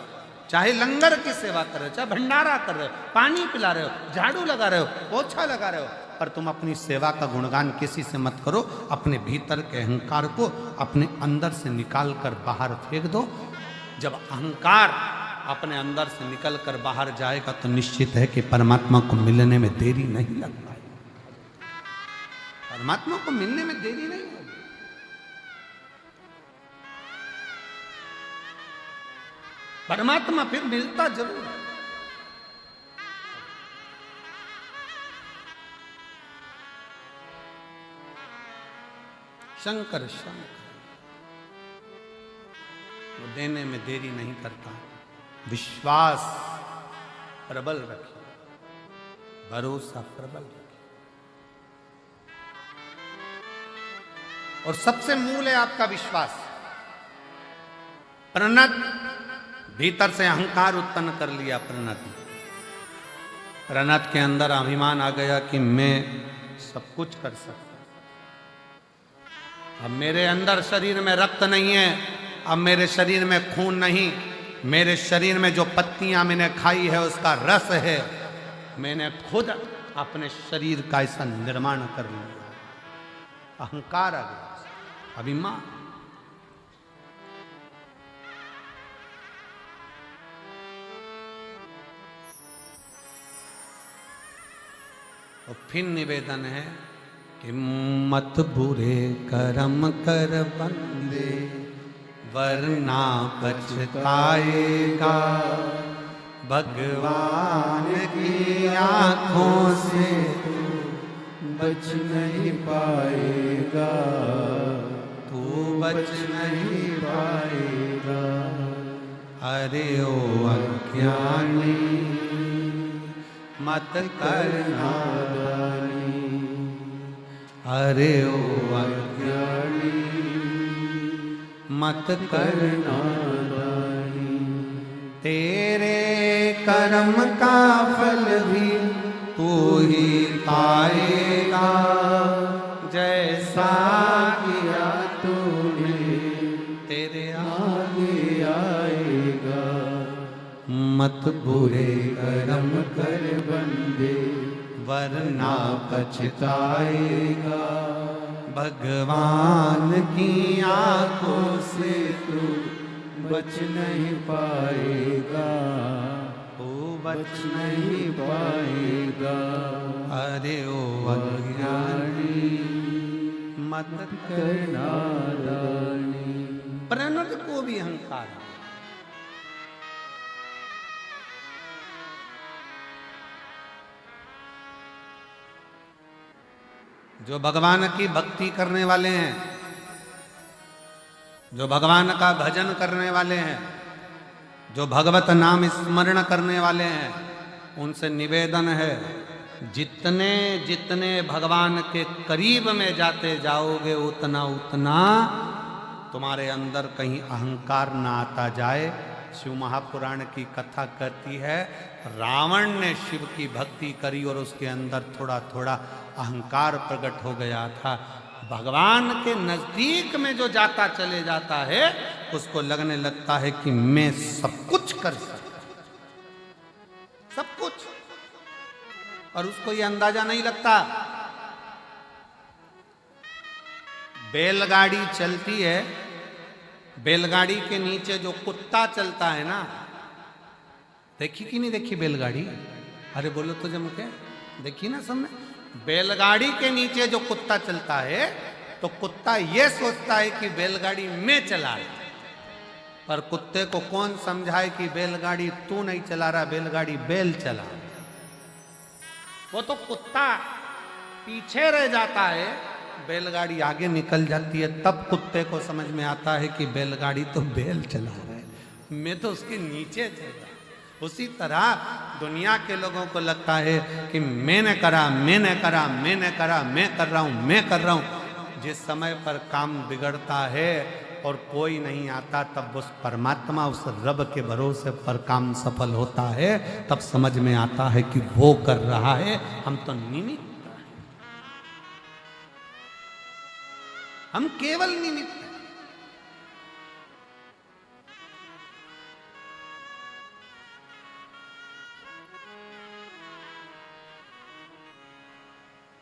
चाहे लंगर की सेवा कर रहे हो, चाहे भंडारा कर रहे हो, पानी पिला रहे हो, झाड़ू लगा रहे हो, पोछा लगा रहे हो, पर तुम अपनी सेवा का गुणगान किसी से मत करो। अपने भीतर के अहंकार को अपने अंदर से निकाल कर बाहर फेंक दो। जब अहंकार अपने अंदर से निकल कर बाहर जाएगा तो निश्चित है कि परमात्मा को मिलने में देरी नहीं लग पाएगी। परमात्मा को मिलने में देरी नहीं होगी। परमात्मा फिर मिलता जरूर है। शंकर शंकर वो देने में देरी नहीं करता। विश्वास प्रबल रखिए, भरोसा प्रबल रखिए, और सबसे मूल है आपका विश्वास। प्रणत भीतर से अहंकार उत्पन्न कर लिया। प्रणत के अंदर अभिमान आ गया कि मैं सब कुछ कर सकता। अब मेरे अंदर शरीर में रक्त नहीं है, अब मेरे शरीर में खून नहीं, मेरे शरीर में जो पत्तियां मैंने खाई है उसका रस है। मैंने खुद अपने शरीर का ऐसा निर्माण कर लिया। अहंकार आ गया, अभिमान। और फिर निवेदन है कि मत बुरे कर्म कर बंदे, वरना पछताएगा। भगवान की आंखों से बच नहीं पाएगा, तू बच नहीं पाएगा। अरे ओ अज्ञानी मत करना नादानी, अरे ओ अज्ञानी मत करना। नादानी। तेरे कर्म का फल भी तू ही पाएगा। जैसा किया तूने मत बुरे कर्म कर बंदे वरना पछताएगा। भगवान की आंखों से तू बच नहीं पाएगा, ओ बच नहीं पाएगा। अरे ओ अज्ञानी मत करना दानी। प्रणत को भी अहंकार है। जो भगवान की भक्ति करने वाले हैं, जो भगवान का भजन करने वाले हैं, जो भगवत नाम स्मरण करने वाले हैं, उनसे निवेदन है, जितने जितने भगवान के करीब में जाते जाओगे उतना उतना तुम्हारे अंदर कहीं अहंकार ना आता जाए। शिव महापुराण की कथा कहती है, रावण ने शिव की भक्ति करी और उसके अंदर थोड़ा थोड़ा अहंकार प्रकट हो गया था। भगवान के नजदीक में जो जाता चले जाता है, उसको लगने लगता है कि मैं सब कुछ कर सकता, सब कुछ, और उसको ये अंदाजा नहीं लगता। बैलगाड़ी चलती है, बैलगाड़ी के नीचे जो कुत्ता चलता है ना, देखी कि नहीं देखी बैलगाड़ी? अरे बोलो तो जम के, देखी ना सबने? बैलगाड़ी के नीचे जो कुत्ता चलता है, तो कुत्ता ये सोचता है कि बैलगाड़ी मैं चला रहा, पर कुत्ते को कौन समझाए कि बैलगाड़ी तू नहीं चला रहा, बैलगाड़ी बैल चला रहा। वो तो कुत्ता पीछे रह जाता है, बैलगाड़ी आगे निकल जाती है, तब कुत्ते को समझ में आता है कि बैलगाड़ी तो बैल चला रहा है, मैं तो उसके नीचे चल रहा। उसी तरह दुनिया के लोगों को लगता है कि मैंने करा, मैंने करा, मैंने करा, मैं कर रहा हूं, मैं कर रहा हूं। जिस समय पर काम बिगड़ता है और कोई नहीं आता, तब उस परमात्मा, उस रब के भरोसे पर काम सफल होता है, तब समझ में आता है कि वो कर रहा है, हम तो निमित्त, हम केवल निमित्त।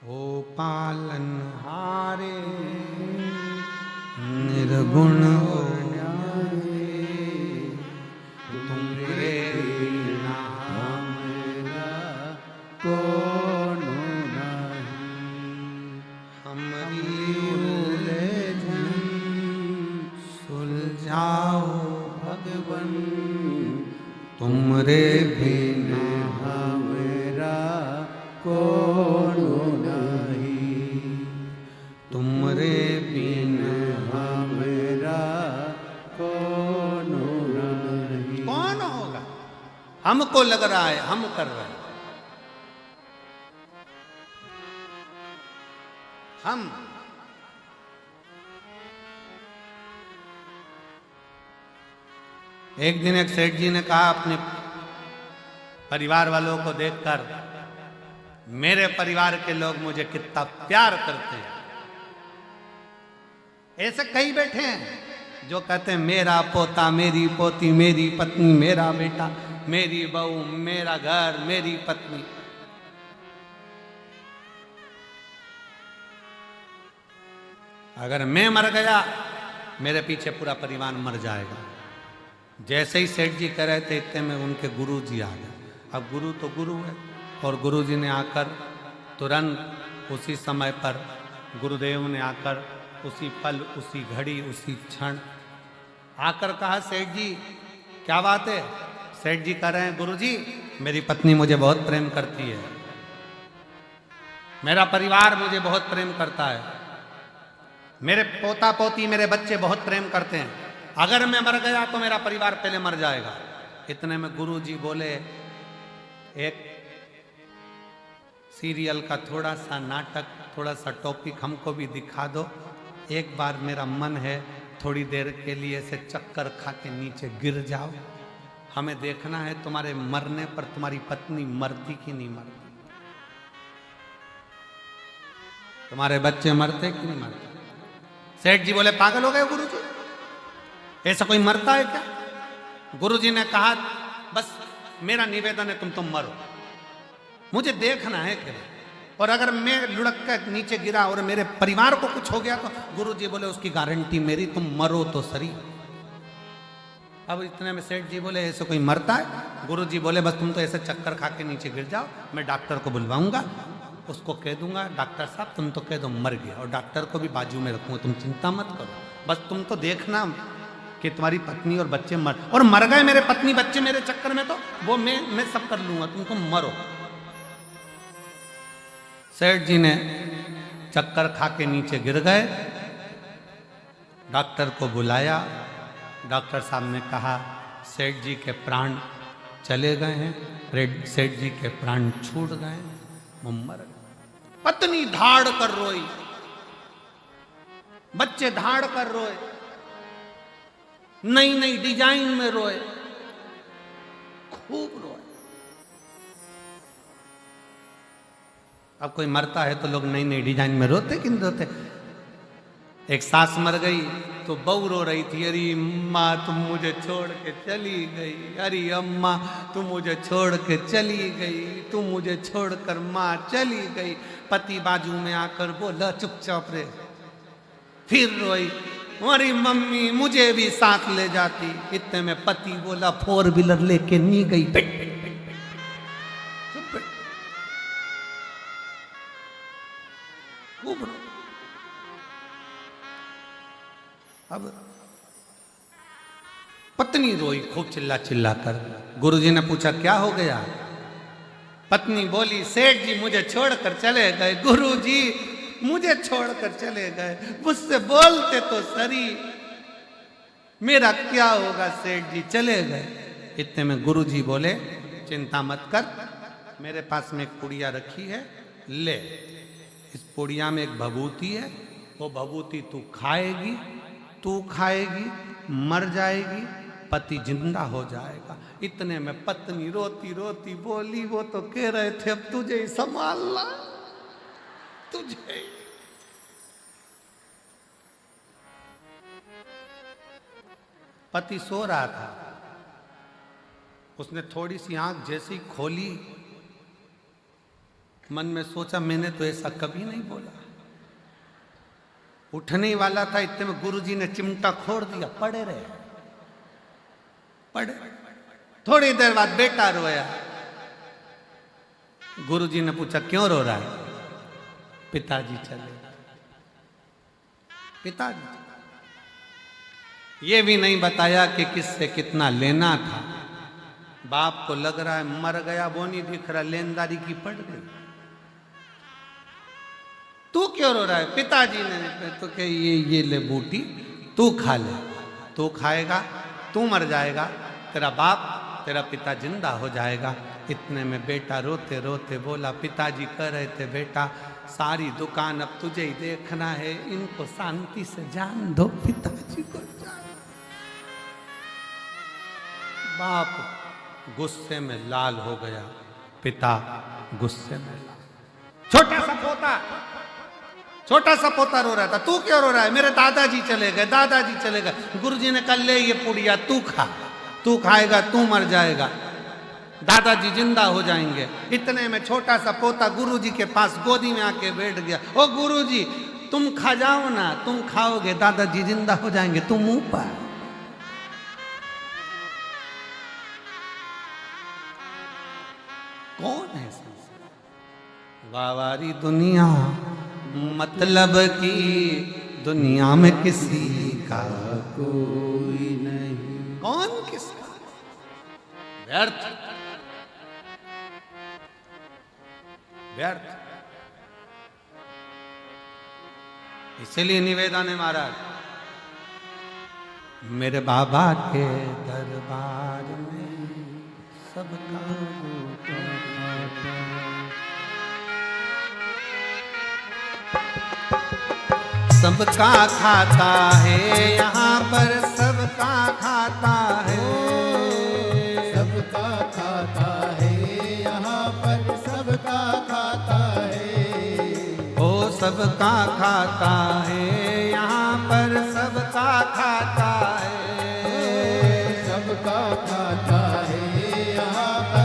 ओ पालनहारे निर्गुण हो तुमरे बिना हमरा कौन नहीं। हमारी उलझन सुलझाओ भगवन तुमरे बिना हमरा कौन नहीं। तुमरे बिना हमरा कौन नहीं। कौन होगा? हमको लग रहा है हम कर रहे हैं, हम। एक दिन एक सेठ जी ने कहा अपने परिवार वालों को देखकर, मेरे परिवार के लोग मुझे कितना प्यार करते हैं। ऐसे कई बैठे हैं जो कहते हैं मेरा पोता, मेरी पोती, मेरी पत्नी, मेरा बेटा, मेरी बहू, मेरा घर, मेरी पत्नी। अगर मैं मर गया, मेरे पीछे पूरा परिवार मर जाएगा। जैसे ही सेठ जी कह रहे थे, इतने में उनके गुरु जी आ गए। अब गुरु तो गुरु है, और गुरु जी ने आकर तुरंत उसी समय पर, गुरुदेव ने आकर उसी पल, उसी घड़ी, उसी क्षण आकर कहा, सेठ जी क्या बात है? सेठ जी कह रहे हैं, गुरु जी मेरी पत्नी मुझे बहुत प्रेम करती है, मेरा परिवार मुझे बहुत प्रेम करता है, मेरे पोता पोती, मेरे बच्चे बहुत प्रेम करते हैं, अगर मैं मर गया तो मेरा परिवार पहले मर जाएगा। इतने में गुरु जी बोले, एक सीरियल का थोड़ा सा नाटक, थोड़ा सा टॉपिक हमको भी दिखा दो। एक बार मेरा मन है थोड़ी देर के लिए से चक्कर खा के नीचे गिर जाओ, हमें देखना है तुम्हारे मरने पर तुम्हारी पत्नी मरती कि नहीं मरती, तुम्हारे बच्चे मरते कि नहीं मरते। सेठ जी बोले, पागल हो गए गुरु जी, ऐसा कोई मरता है क्या? गुरु जी ने कहा, बस मेरा निवेदन है तुम मरो, मुझे देखना है केवल। और अगर मैं लुढ़क कर नीचे गिरा और मेरे परिवार को कुछ हो गया तो गुरुजी बोले उसकी गारंटी मेरी, तुम मरो तो सही। अब इतने में सेठ जी बोले ऐसे कोई मरता है? गुरुजी बोले बस तुम तो ऐसे चक्कर खा के नीचे गिर जाओ, मैं डॉक्टर को बुलवाऊंगा, उसको कह दूंगा डॉक्टर साहब तुम तो कह दो मर गया, और डॉक्टर को भी बाजू में रखूंगा, तुम चिंता मत करो, बस तुम तो देखना कि तुम्हारी पत्नी और बच्चे मर गए मेरे पत्नी बच्चे मेरे चक्कर में, तो वो मैं सब कर लूंगा, तुमको मरो। सेठ जी ने चक्कर खा के नीचे गिर गए, डॉक्टर को बुलाया, डॉक्टर साहब ने कहा सेठ जी के प्राण चले गए हैं, सेठ जी के प्राण छूट गए, वो मर गए। पत्नी धाड़ कर रोई, बच्चे धाड़ कर रोए, नई नई डिजाइन में रोए, खूब रोए। अब कोई मरता है तो लोग नई नई डिजाइन में रोते कि नहीं रोते? एक सास मर गई तो बहू रो रही थी, अरे अम्मा तुम मुझे छोड़ के चली गई, अरे अम्मा तुम मुझे छोड़ के चली गई, तुम मुझे छोड़कर माँ चली गई। पति बाजू में आकर बोला चुपचाप रे, फिर रोई, अरे मम्मी मुझे भी साथ ले जाती। इतने में पति बोला 4 व्हीलर लेके नहीं गई, खूब रो। अब पत्नी रोई खूब चिल्ला चिल्ला कर। गुरुजी ने पूछा क्या हो गया? पत्नी बोली सेठ जी मुझे छोड़कर चले गए, गुरुजी मुझे छोड़कर चले गए, मुझसे बोलते तो सरी, मेरा क्या होगा सेठ जी चले गए। इतने में गुरुजी बोले चिंता मत कर, मेरे पास में एक पुड़िया रखी है, ले, इस पुड़िया में एक भभूति है, वो भभूति तू खाएगी, मर जाएगी, पति जिंदा हो जाएगा। इतने में पत्नी रोती रोती बोली वो तो कह रहे थे अब तुझे ही संभालना, तुझे। पति सो रहा था, उसने थोड़ी सी आंख जैसी खोली, मन में सोचा मैंने तो ऐसा कभी नहीं बोला। उठने ही वाला था, इतने में गुरुजी ने चिमटा खोड़ दिया, पड़े रहे, पड़े। थोड़ी देर बाद बेटा रोया, गुरुजी ने पूछा क्यों रो रहा है? पिताजी चले, पिताजी। ये भी नहीं बताया कि किससे कितना लेना था। बाप को लग रहा है मर गया, वो नहीं दिख रहा, लेनदारी की पड़ गई। तू क्यों रो रहा है? पिताजी ने तो कहे ये ले बूटी, तू खा ले, तू खाएगा तू मर जाएगा, तेरा बाप तेरा पिता जिंदा हो जाएगा। इतने में बेटा रोते रोते बोला पिताजी कह रहे थे बेटा सारी दुकान अब तुझे ही देखना है, इनको शांति से जान दो, पिताजी को जान। बाप गुस्से में लाल हो गया, पिता गुस्से में लाल। छोटा सा पोता रो रहा था, तू क्यों रो रहा है? मेरे दादाजी चले गए, दादाजी चले गए। गुरुजी ने कहा ले ये पुड़िया तू खा, तू खाएगा तू मर जाएगा, दादाजी जिंदा हो जाएंगे। इतने में छोटा सा पोता गुरुजी के पास गोदी में आके बैठ गया। ओ गुरुजी तुम खा जाओ ना, तुम खाओगे दादाजी जिंदा हो जाएंगे, तुम मुंह पर। कौन है? वावारी दुनिया मतलब की दुनिया में किसी का कोई नहीं। कौन किसका? व्यर्थ, व्यर्थ। इसीलिए निवेदन है महाराज, मेरे बाबा के दरबार में सबका सबका खाता है, यहाँ पर सबका खाता है, सबका खाता है, यहाँ पर सबका खाता है। ओ सबका खाता है, यहाँ पर सबका खाता है, सबका खाता है, यहाँ पर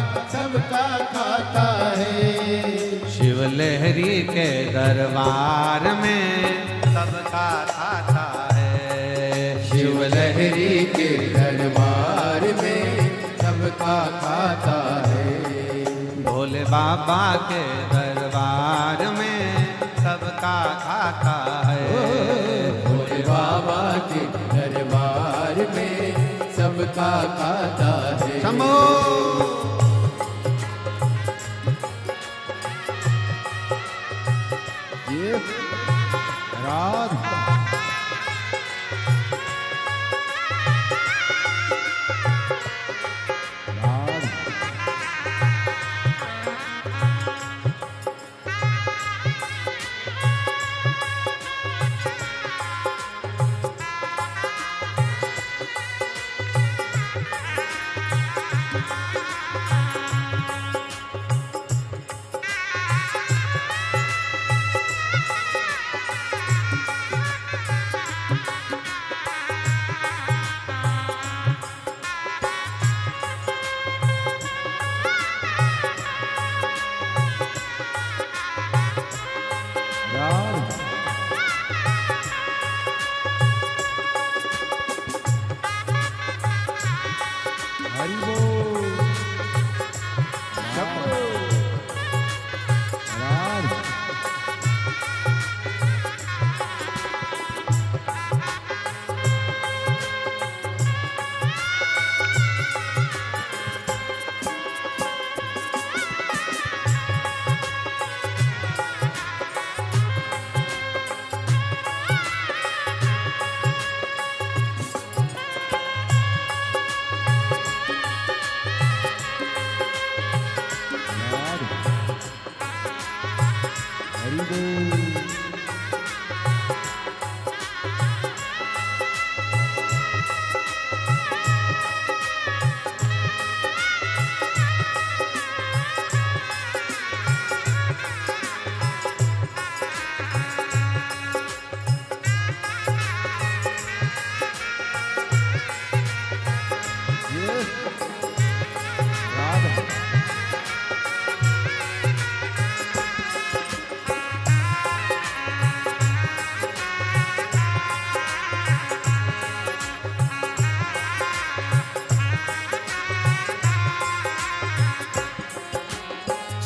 लहरी के दरबार में सबका खाता है। शिव लहरी के दरबार में सबका खाता है। भोले बाबा के दरबार में सबका खाता है। भोले बाबा के दरबार में सबका खाता है। शंभो ये रात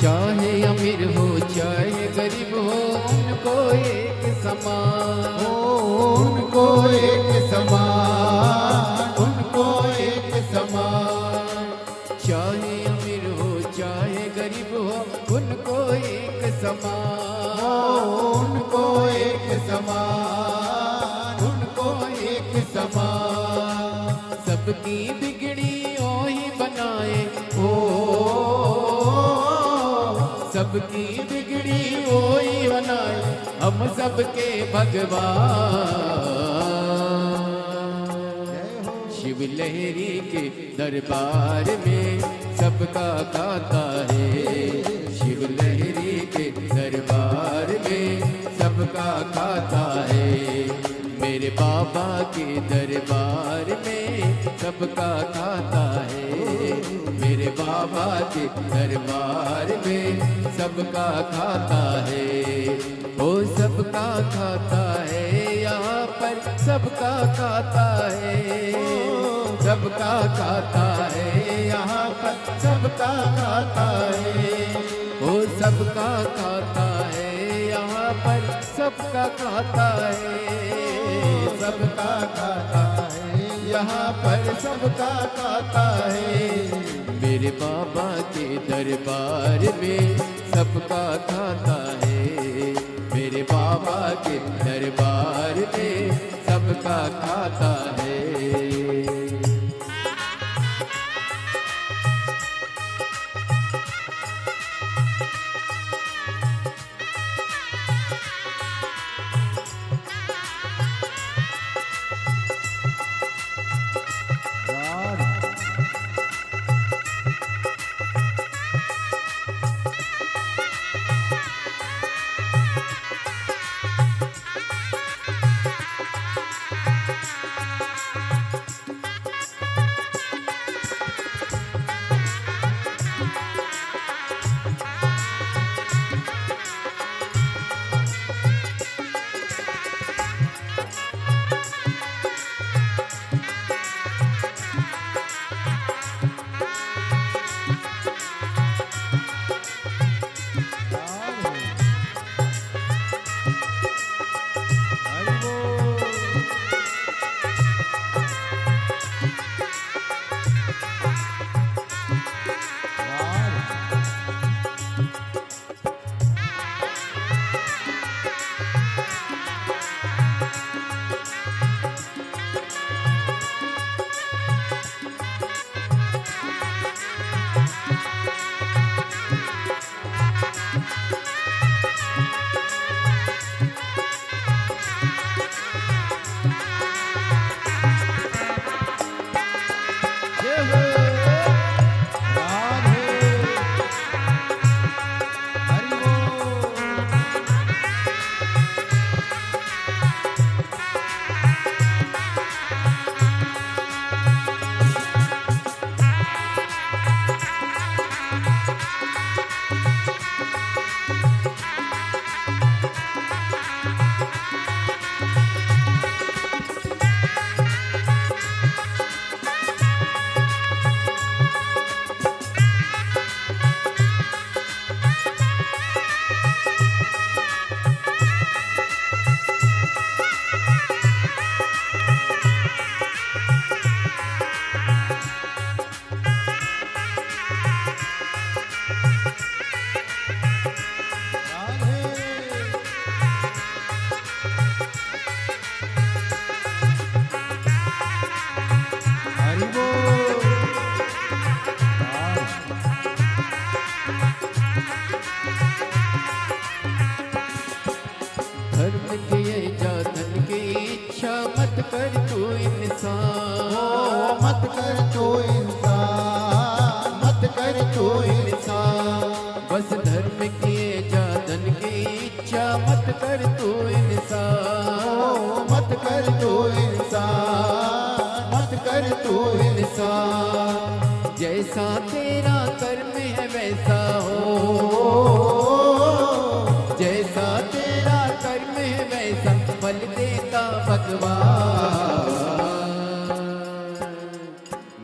चाहे अमीर हो चाहे गरीब हो उनको एक समान, उनको एक समान, उनको एक समान। चाहे अमीर हो चाहे गरीब हो उनको एक समान, उनको एक समान, उनको एक समान। सबकी बिगड़ी ओही बनाए सबकी बिगड़ी वही बनाए हम सबके भगवान। शिव लहरी के दरबार में सबका खाता है। शिव लहरी के दरबार में सबका खाता है। मेरे बाबा के दरबार में सबका खाता है। मेरे बाबा के दरबार में सबका खाता है। वो सबका खाता है यहाँ पर सबका खाता है। सबका खाता है यहाँ पर सबका खाता है। वो सबका खाता है यहाँ पर सबका खाता है। सबका खाता है यहाँ पर सबका खाता है। मेरे बाबा के दरबार में सबका खाता है। मेरे बाबा के दरबार में सबका खाता है। धर्म किए जा धन की इच्छा मत कर तू इंसान, मत कर तू इंसान, मत कर तू इंसान। बस धर्म किए जा धन की इच्छा मत कर तू इंसान, मत कर तू इंसान, मत कर तू इंसान। जैसा तेरा कर्म है वैसा हो, जैसा तेरा कर्म है वैसा फल देता भगवान।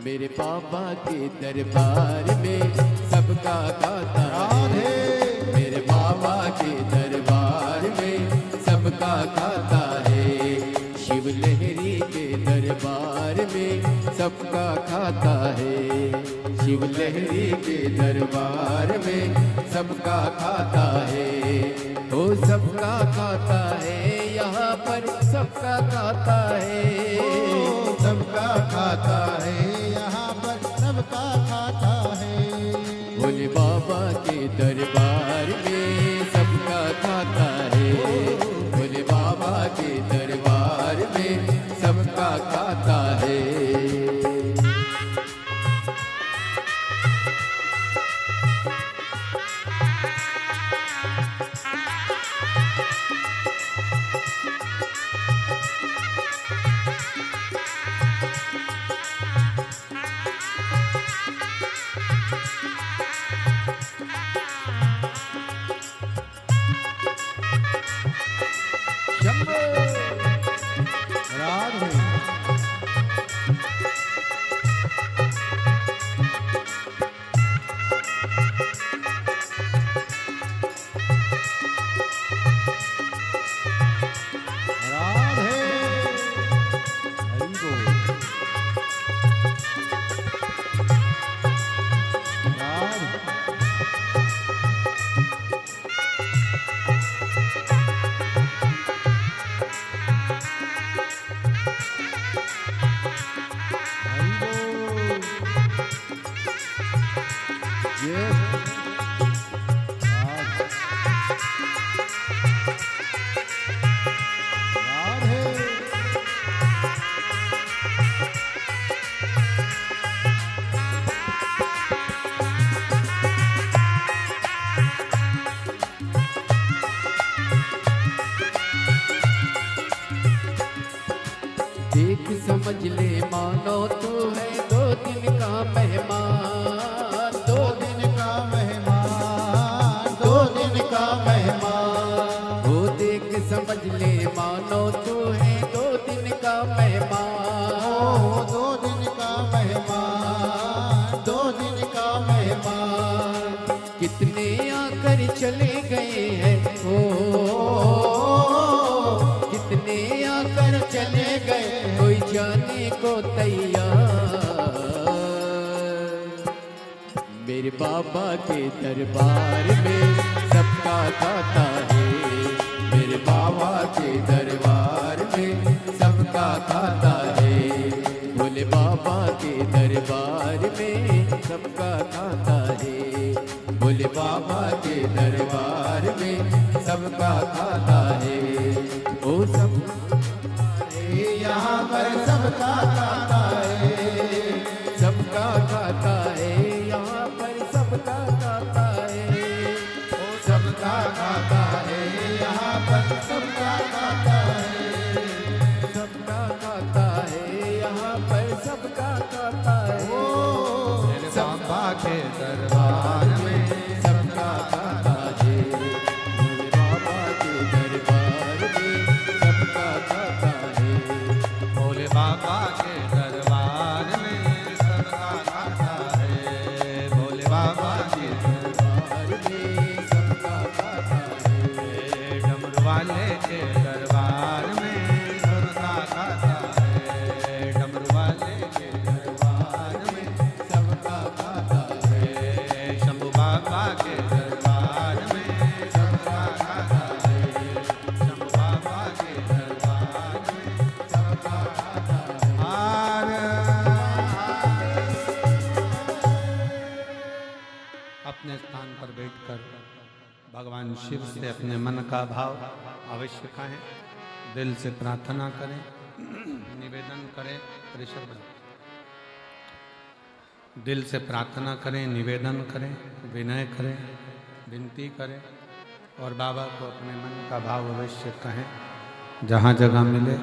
मेरे बाबा के दरबार में सबका खाता है, मेरे बाबा के दरबार में सबका खाता है। शिव लहरी के दरबार में सबका खाता है, शिव लहरी के दरबार में सबका खाता है। ओ सबका खाता है यहाँ पर सबका खाता है, सबका खाता है यहाँ पर सबका खाता है। भोले बाबा के दरबार में सबका खाता है, भोले बाबा के दरबार में सबका खाता है। राधे राधे हरि बोल। राधे हरि बोल। जय राधे देख समझ ले मानो तू है 2 दिन का मेहमान, 2 दिन का मेहमान, 2 दिन का मेहमान। वो देख समझ ले मानो तू है 2 दिन का मेहमान, 2 दिन का मेहमान, 2 दिन का मेहमान। कितने आकर चले गए हैं ओ, कितने आकर चले गए कोई जाने को तैयार। मेरे बाबा के दरबार में सबका खाता है, मेरे बाबा के दरबार में सबका खाता है। भोले बाबा के दरबार में सबका खाता है, भोले बाबा के दरबार में सबका खाता है। ओ सब यहाँ पर सबका खाता है, सबका खाता है यहाँ पर सबका खाता है। ओ सबका खाता है यहाँ पर सबका खाता है, सबका खाता है यहाँ पर सबका खाता है। मेरे बाबा के दरबार में सबका खाता है, भोले बाबा के दरबार में सबका खाता है। भोले बाबा के दरबार में सबका खाता है, भोले बाबा के दरबार में सबका खाता है, डमरू वाले के दरबार में सबका खाता है, डमरू वाले के दरबार में सबका खाता है। शंभू बाबा के दरबार में सबका खाता है, शंभू बाबा के दरबार में सबका खाता है। अपने स्थान पर बैठकर भगवान शिव से अपने मन का भाव अवश्य कहें, दिल से प्रार्थना करें, निवेदन करें, परिसर बना, दिल से प्रार्थना करें, निवेदन करें, विनय करें, विनती करें और बाबा को अपने मन का भाव अवश्य कहें। जहाँ जगह मिले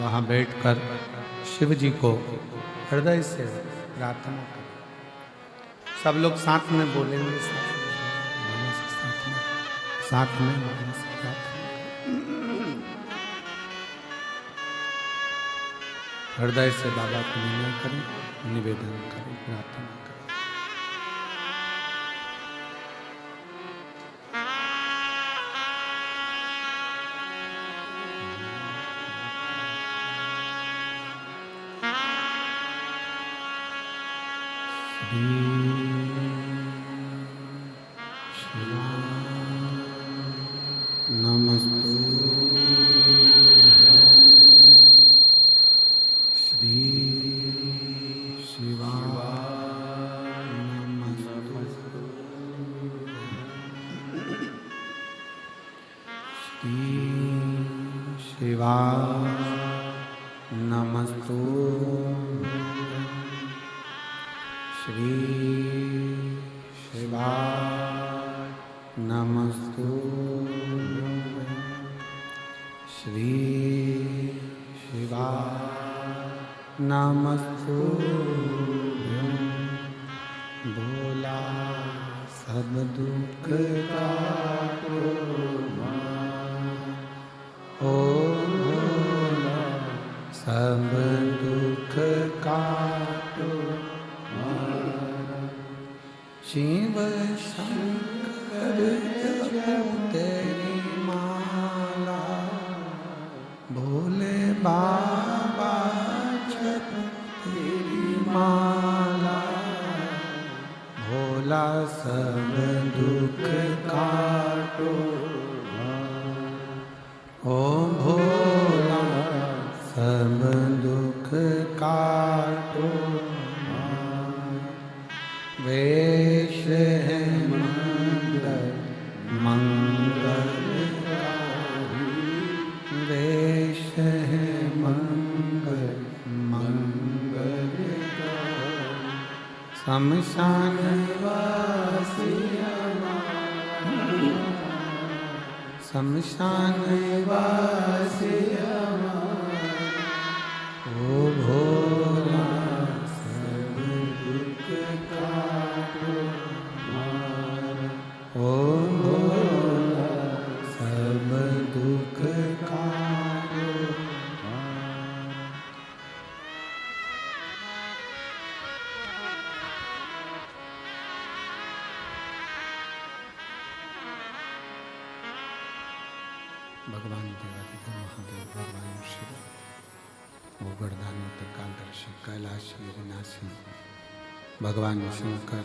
वहाँ बैठकर शिव जी को हृदय से प्रार्थना करें। सब लोग साथ में बोलेंगे, साथ में हृदय से बाबा को विनय करें, निवेदन करें, प्रार्थना करें। भगवान देवादिदेव महादेव, भगवान शिव, भूगर्दानी तकादर्शी, कैलाशी विनाशी, भगवान शंकर,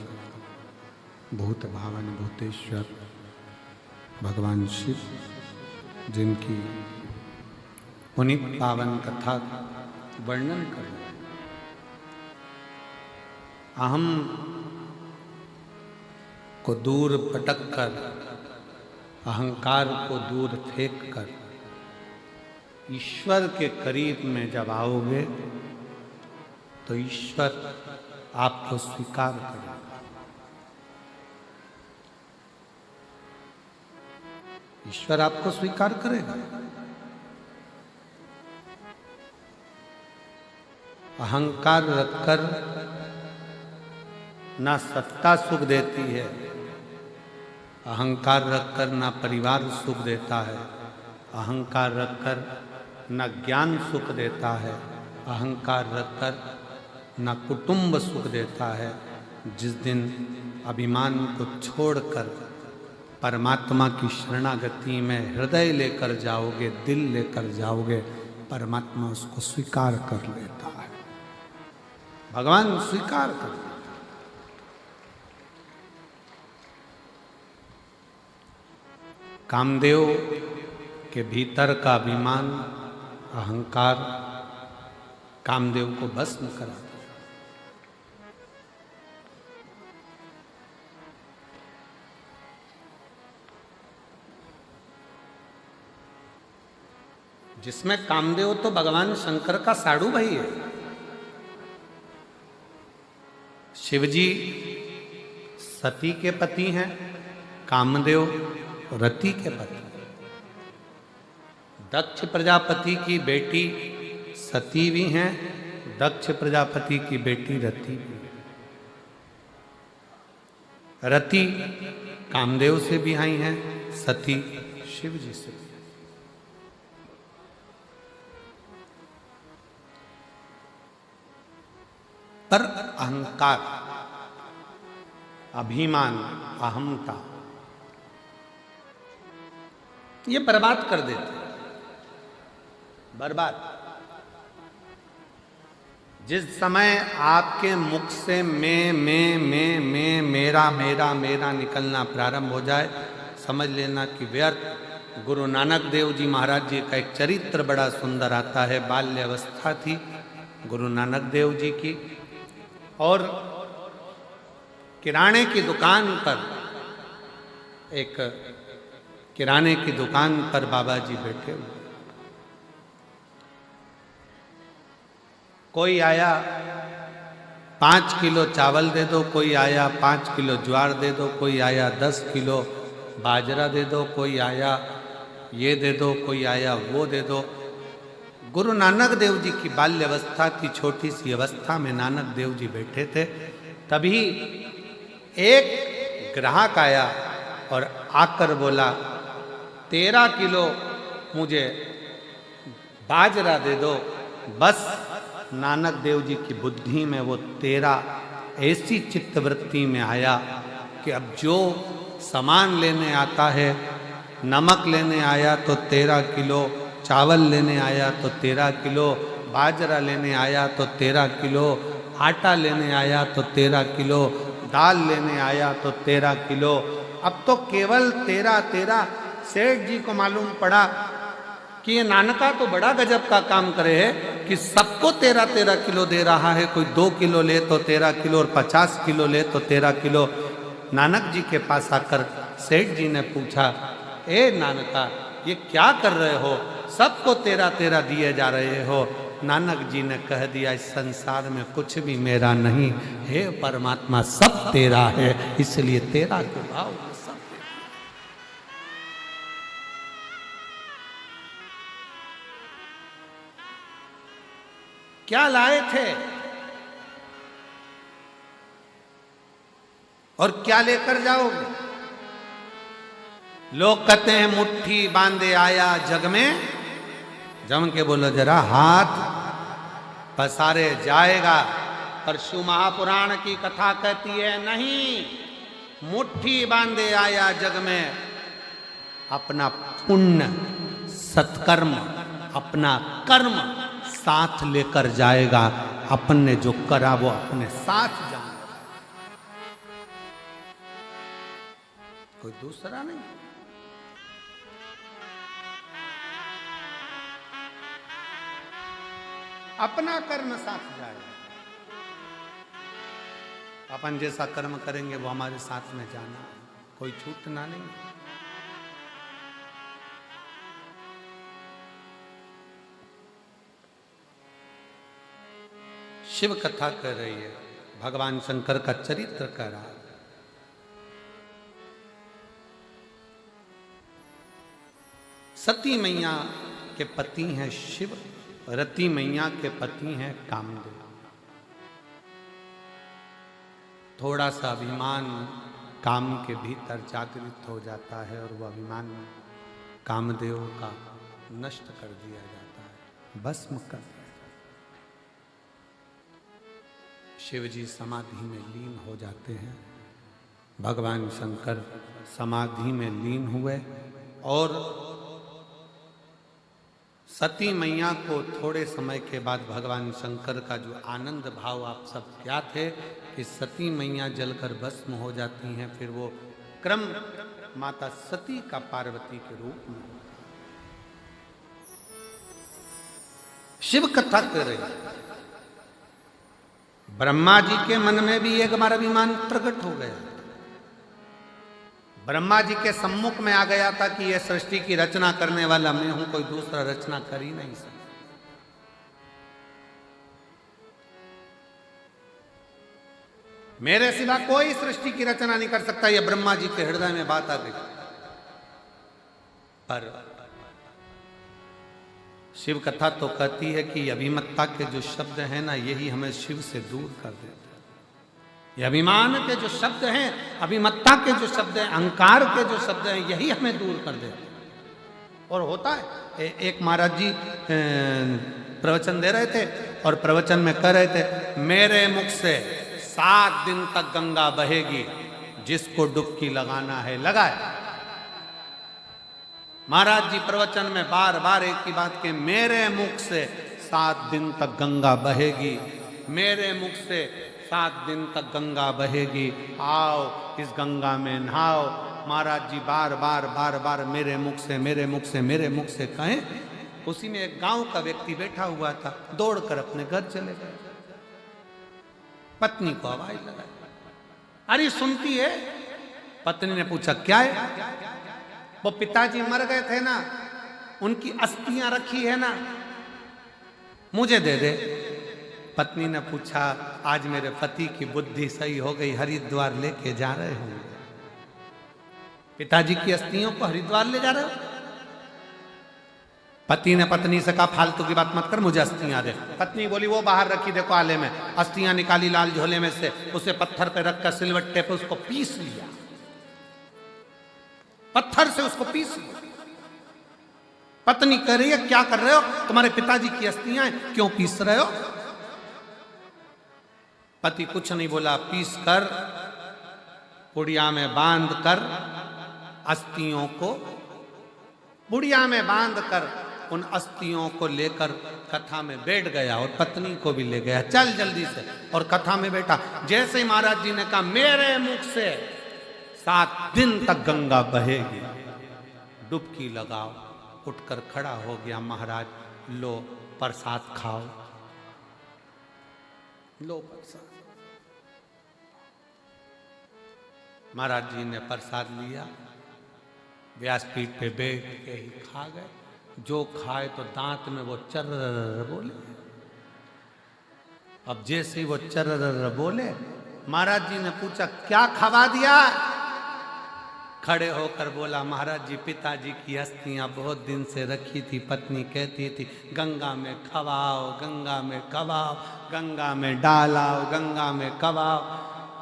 भूत भावन भूतेश्वर, भगवान शिव, जिनकी पुनीत पावन कथा वर्णन करना, अहम को दूर पटक कर, अहंकार को दूर फेंक कर ईश्वर के करीब में जब आओगे तो ईश्वर आपको स्वीकार करेगा। ईश्वर आपको स्वीकार करेगा। अहंकार रखकर ना सत्ता सुख देती है, अहंकार रखकर ना परिवार सुख देता है, अहंकार रखकर ना ज्ञान सुख देता है, अहंकार रखकर ना कुटुंब सुख देता है। जिस दिन अभिमान को छोड़कर परमात्मा की शरणागति में हृदय लेकर जाओगे, दिल लेकर जाओगे, परमात्मा उसको स्वीकार कर लेता है। भगवान स्वीकार कर लेता है। कामदेव के भीतर का अभिमान, अहंकार कामदेव को भस्म करा। जिसमें कामदेव तो भगवान शंकर का साड़ू भाई है। शिवजी सती के पति हैं, कामदेव रति के पति। दक्ष प्रजापति की बेटी सती भी हैं, दक्ष प्रजापति की बेटी रति भी। रति कामदेव से भी आई हैं, सती शिव जी से। पर अहंकार, अभिमान, अहमता ये बर्बाद कर देते, बर्बाद। जिस समय आपके मुख से मैं मेरा मेरा मेरा निकलना प्रारंभ हो जाए, समझ लेना कि व्यर्थ। गुरु नानक देव जी महाराज जी का एक चरित्र बड़ा सुंदर आता है। बाल्य अवस्था थी गुरु नानक देव जी की, और किराने की दुकान पर, एक किराने की दुकान पर बाबा जी बैठे हुए। कोई आया 5 किलो चावल दे दो, कोई आया 5 किलो ज्वार दे दो, कोई आया 10 किलो बाजरा दे दो, कोई आया ये दे दो, कोई आया वो दे दो। गुरु नानक देव जी की बाल्य अवस्था थी, छोटी सी अवस्था में नानक देव जी बैठे थे। तभी एक ग्राहक आया और आकर बोला, 13 किलो मुझे बाजरा दे दो। बस नानक देव जी की बुद्धि में वो 13 ऐसी चित्तवृत्ति में आया कि अब जो सामान लेने आता है, नमक लेने आया तो 13 किलो, चावल लेने आया तो 13 किलो, बाजरा लेने आया तो 13 किलो, आटा लेने आया तो 13 किलो, दाल लेने आया तो 13 किलो। अब तो केवल 13 सेठ जी को मालूम पड़ा कि ये नानका तो बड़ा गजब का काम करे है कि सबको 13 किलो दे रहा है। कोई 2 किलो ले तो 13 किलो, और 50 किलो ले तो 13 किलो। नानक जी के पास आकर सेठ जी ने पूछा, ए नानका ये क्या कर रहे हो, सबको 13 दिए जा रहे हो। नानक जी ने कह दिया, इस संसार में कुछ भी मेरा नहीं, हे परमात्मा सब तेरा है, इसलिए 13 के भाव में सब। क्या लाए थे और क्या लेकर जाओगे? लोग कहते हैं मुट्ठी बांधे आया जग में, जम के बोलो जरा हाथ पसारे जाएगा। परशु महापुराण की कथा कहती है नहीं, मुट्ठी बांधे आया जग में, अपना पुण्य सत्कर्म, अपना कर्म साथ लेकर जाएगा। अपन ने जो करा वो अपने साथ जाएगा, कोई दूसरा नहीं। अपना कर्म साथ जाएगा। अपन जैसा कर्म करेंगे वो हमारे साथ में जाना, कोई छूटना नहीं। शिव कथा कर रही है, भगवान शंकर का चरित्र कर रहा है। सती मैया के पति हैं शिव, रति मैया के पति हैं कामदेव। थोड़ा सा अभिमान काम के भीतर जागृत हो जाता है और वह अभिमान कामदेव का नष्ट कर दिया जाता है, भस्म कर दिया जाता है। शिव जी समाधि में लीन हो जाते हैं। भगवान शंकर समाधि में लीन हुए और सती मैया को थोड़े समय के बाद भगवान शंकर का जो आनंद भाव आप सब क्या थे कि सती मैया जलकर भस्म हो जाती हैं, फिर वो क्रम माता सती का पार्वती के रूप में। शिव कथा कर रही है। ब्रह्मा जी के मन में भी एक बार अभिमान प्रकट हो गया। ब्रह्मा जी के सम्मुख में आ गया था कि यह सृष्टि की रचना करने वाला मैं हूं, कोई दूसरा रचना कर ही नहीं सकता। मेरे सिवा कोई सृष्टि की रचना नहीं कर सकता। यह ब्रह्मा जी के हृदय में बात आ गई। पर शिव कथा तो कहती है कि अभिमत्ता के जो शब्द हैं ना, यही हमें शिव से दूर कर देते हैं। ये अभिमान के जो शब्द हैं, अभिमत्ता के जो शब्द हैं, अहंकार के जो शब्द हैं, यही हमें दूर कर देते हैं। और होता है, एक महाराज जी प्रवचन दे रहे थे और प्रवचन में कह रहे थे, मेरे मुख से 7 दिन तक गंगा बहेगी, जिसको डुबकी लगाना है लगाए। महाराज जी प्रवचन में बार बार एक ही बात के, मेरे मुख से 7 दिन तक गंगा बहेगी, मेरे मुख से 7 दिन तक गंगा बहेगी, आओ इस गंगा में नहाओ। महाराज जी बार बार बार बार मेरे मुख से, मेरे मुख से, मेरे मुख से कहें। उसी में एक गांव का व्यक्ति बैठा हुआ था, दौड़कर अपने घर चले गए। पत्नी को आवाज लगाई, अरे सुनती है? पत्नी ने पूछा क्या है? वो पिताजी मर गए थे ना, उनकी अस्थियां रखी है ना, मुझे दे दे। पत्नी ने पूछा, आज मेरे पति की बुद्धि सही हो गई, हरिद्वार लेके जा रहे होंगे। पिताजी की अस्थियों को हरिद्वार ले जा रहे हो? पति ने पत्नी से कहा, फालतू की बात मत कर, मुझे अस्थियां दे। पत्नी बोली, वो बाहर रखी देखो आले में। अस्थियां निकाली लाल झोले में से, उसे पत्थर पे रखकर सिलवट्टे पे उसको पीस लिया, पत्थर से उसको पीस लिया। पत्नी कह रही है, क्या कर रहे हो? तुम्हारे पिताजी की अस्थियां हैं, क्यों पीस रहे हो? पति कुछ नहीं बोला, पीस कर बुढ़िया में बांध कर अस्थियों को, बुढ़िया में बांध कर उन अस्थियों को लेकर कथा में बैठ गया और पत्नी को भी ले गया, चल जल्दी से। और कथा में बैठा। जैसे ही महाराज जी ने कहा, मेरे मुख से 7 दिन तक गंगा बहेगी, डुबकी लगाओ, उठकर खड़ा हो गया महाराज। लो प्रसाद खाओ, लो प्रसाद। महाराज जी ने प्रसाद लिया, व्यासपीठ पे बैठ के ही खा गए। जो खाए तो दांत में वो चर्र बोले। अब जैसे ही वो चर्र बोले, महाराज जी ने पूछा, क्या खवा दिया? खड़े होकर बोला, महाराज जी पिताजी की अस्थियां बहुत दिन से रखी थी, पत्नी कहती थी गंगा में खवाओ, गंगा में खवाओ, गंगा में डालाओ, गंगा में खवाओ।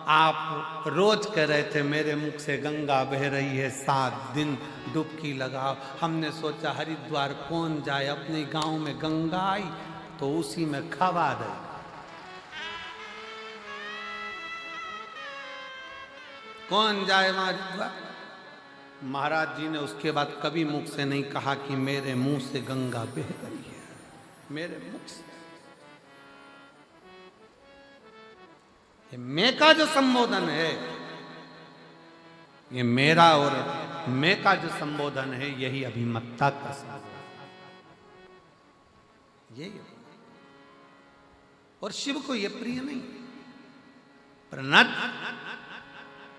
आप रोज कह रहे थे मेरे मुख से गंगा बह रही है, 7 दिन डुबकी लगाओ। हमने सोचा हरिद्वार कौन जाए, अपने गांव में गंगा आई तो उसी में खवा दे। कौन जाए वहां हरिद्वार? महाराज जी ने उसके बाद कभी मुख से नहीं कहा कि मेरे मुंह से गंगा बह रही है, मेरे मुख से। मैं का जो संबोधन है, ये मेरा और मैं का जो संबोधन है, यही अभिमत्ता का संबोधन, यही। और शिव को यह प्रिय नहीं।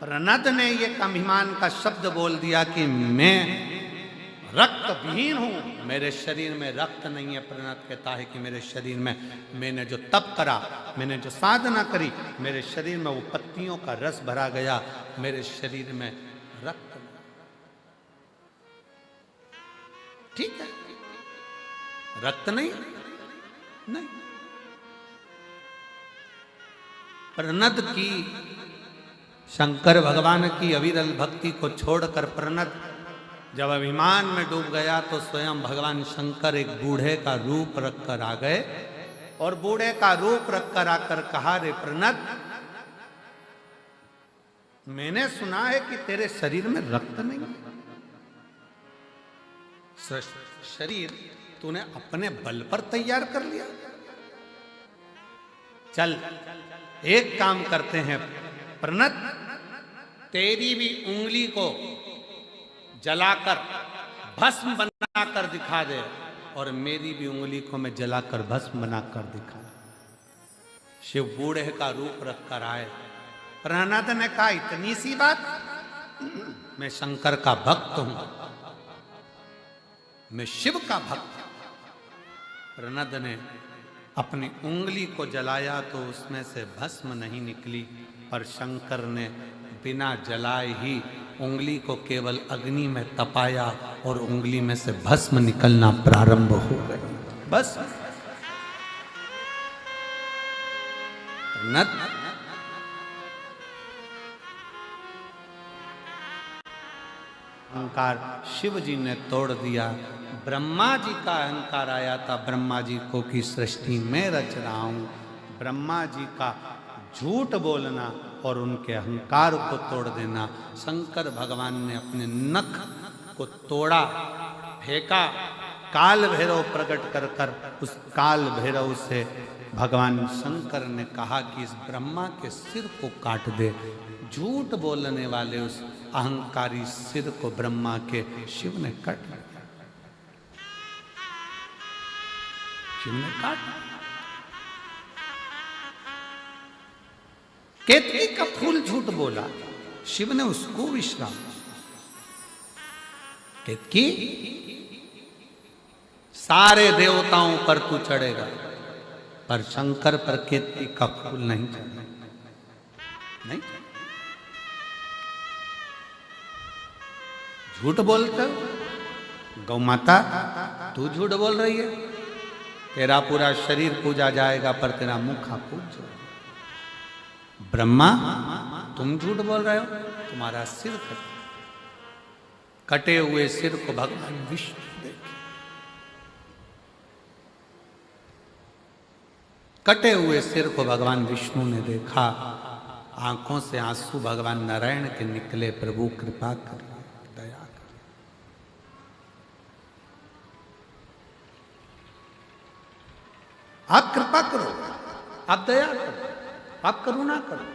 प्रनद ने यह अभिमान का शब्द बोल दिया कि मैं रक्त विहीन हूं, मेरे शरीर में रक्त नहीं है। प्रणत कहता है कि मेरे शरीर में मैंने जो तप करा, मैंने जो साधना करी, मेरे शरीर में वो पत्तियों का रस भरा गया, मेरे शरीर में रक्त नहीं। ठीक है, रक्त नहीं, नहीं। प्रणद की, शंकर भगवान की अविरल भक्ति को छोड़कर प्रणद जब अभिमान में डूब गया तो स्वयं भगवान शंकर एक बूढ़े का रूप रखकर आ गए। और बूढ़े का रूप रखकर आकर कहा, रे प्रणद, मैंने सुना है कि तेरे शरीर में रक्त नहीं है। शरीर तूने अपने बल पर तैयार कर लिया। चल एक काम करते हैं प्रणद, तेरी भी उंगली को जलाकर भस्म बनाकर दिखा दे और मेरी भी उंगली को मैं जलाकर भस्म बनाकर दिखा। शिव बूढ़े का रूप रखकर आए। प्रहलाद ने कहा, इतनी सी बात? मैं शंकर का भक्त हूं, मैं शिव का भक्त हूं। प्रनद ने अपनी उंगली को जलाया तो उसमें से भस्म नहीं निकली, पर शंकर ने बिना जलाए ही उंगली को केवल अग्नि में तपाया और उंगली में से भस्म निकलना प्रारंभ हो गई। बस प्रनद अहंकार शिव जी ने तोड़ दिया। ब्रह्मा जी का अहंकार आया था ब्रह्मा जी को कि सृष्टि में रच रहा हूं। ब्रह्मा जी का झूठ बोलना और उनके अहंकार को तोड़ देना, शंकर भगवान ने अपने नख को तोड़ा, फेंका, काल भैरव प्रकट कर कर उस काल भैरव से भगवान शंकर ने कहा कि इस ब्रह्मा के सिर को काट दे। झूठ बोलने वाले उस अहंकारी सिर को ब्रह्मा के शिव ने काट दिया। शिव ने काट, केतकी का फूल झूठ बोला, शिव ने उसको विश्राम। केतकी सारे देवताओं पर तू चढ़ेगा, पर शंकर पर केतकी का फूल नहीं चढ़ेगा, नहीं। झूठ बोलते हो गौ माता, तू झूठ बोल रही है, तेरा पूरा शरीर पूजा जाएगा पर तेरा मुख पूज जाएगा। ब्रह्मा तुम झूठ बोल रहे हो, तुम्हारा सिर कटे हुए सिर को भगवान विष्णु देखे, कटे हुए सिर को भगवान विष्णु ने देखा। आंखों से आंसू भगवान नारायण के निकले, प्रभु कृपा कर, दया कर। आप कृपा करो, आप दया करो, आप करुणा करो।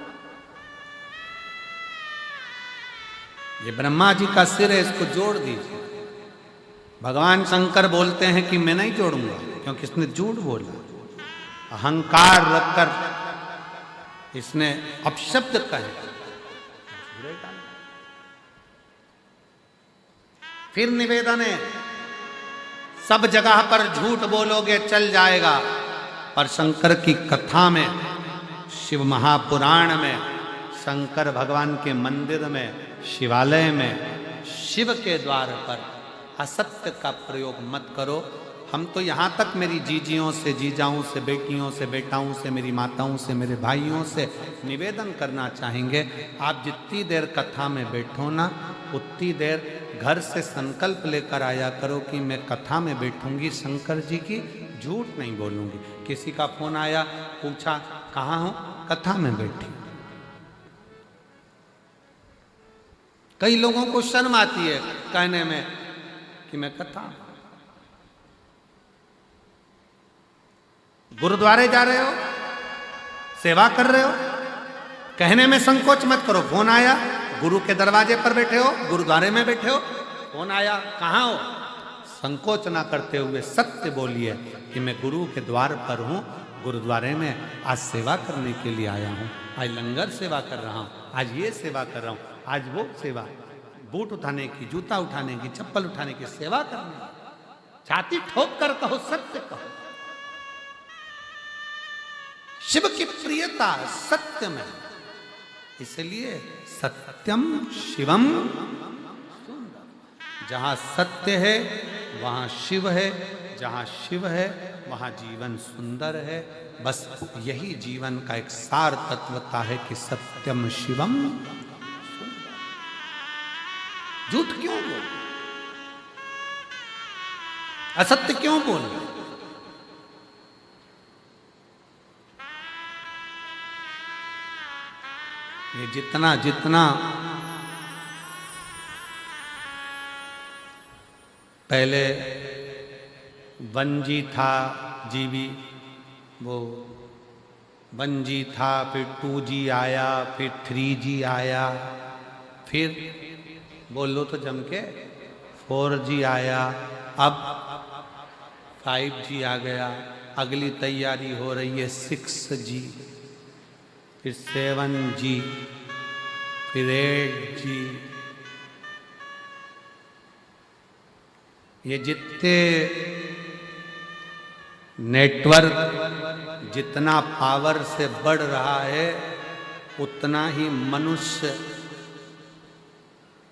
ये ब्रह्मा जी का सिर है, इसको जोड़ दीजिए। भगवान शंकर बोलते हैं कि मैं नहीं जोड़ूंगा, क्योंकि इसने झूठ बोला, अहंकार रखकर इसने अपशब्द कहे। फिर निवेदन है, सब जगह पर झूठ बोलोगे चल जाएगा, पर शंकर की कथा में, शिव महापुराण में, शंकर भगवान के मंदिर में, शिवालय में, शिव के द्वार पर असत्य का प्रयोग मत करो। हम तो यहाँ तक मेरी जीजियों से, जीजाओं से, बेटियों से, बेटाओं से, मेरी माताओं से, मेरे भाइयों से निवेदन करना चाहेंगे, आप जितनी देर कथा में बैठो ना, उतनी देर घर से संकल्प लेकर आया करो कि मैं कथा में बैठूंगी, शंकर जी की झूठ नहीं बोलूंगी। किसी का फोन आया, पूछा कहाँ हो, कथा में बैठी। कई लोगों को शर्म आती है कहने में कि मैं कथा। गुरुद्वारे जा रहे हो, सेवा कर रहे हो, कहने में संकोच मत करो। फोन आया, गुरु के दरवाजे पर बैठे हो, गुरुद्वारे में बैठे हो, फोन आया, कहाँ हो, संकोच ना करते हुए सत्य बोलिए कि मैं गुरु के द्वार पर हूँ, गुरुद्वारे में आज सेवा करने के लिए आया हूँ, आज लंगर सेवा कर रहा हूँ, आज ये सेवा कर रहा हूँ, आज वो सेवा, बूट उठाने की, जूता उठाने की, चप्पल उठाने की सेवा करने की। छाती ठोक कर कहो, सत्य कहो। शिव की प्रियता सत्य में, इसलिए सत्यम शिवम सुंदर। जहां सत्य है वहां शिव है, जहां शिव है वहां जीवन सुंदर है। बस यही जीवन का एक सार तत्वता है कि सत्यम शिवम सुंदर। झूठ क्यों बोल, असत्य क्यों बोल? ये जितना जितना पहले 1G था, जीबी, वो 1G था, फिर 2G आया, फिर 3G आया, फिर बोलो तो जम के 4G आया, अब 5G आ गया, अगली तैयारी हो रही है 6G, फिर 7G, फिर 8G, ये जितने नेटवर्क जितना पावर से बढ़ रहा है उतना ही मनुष्य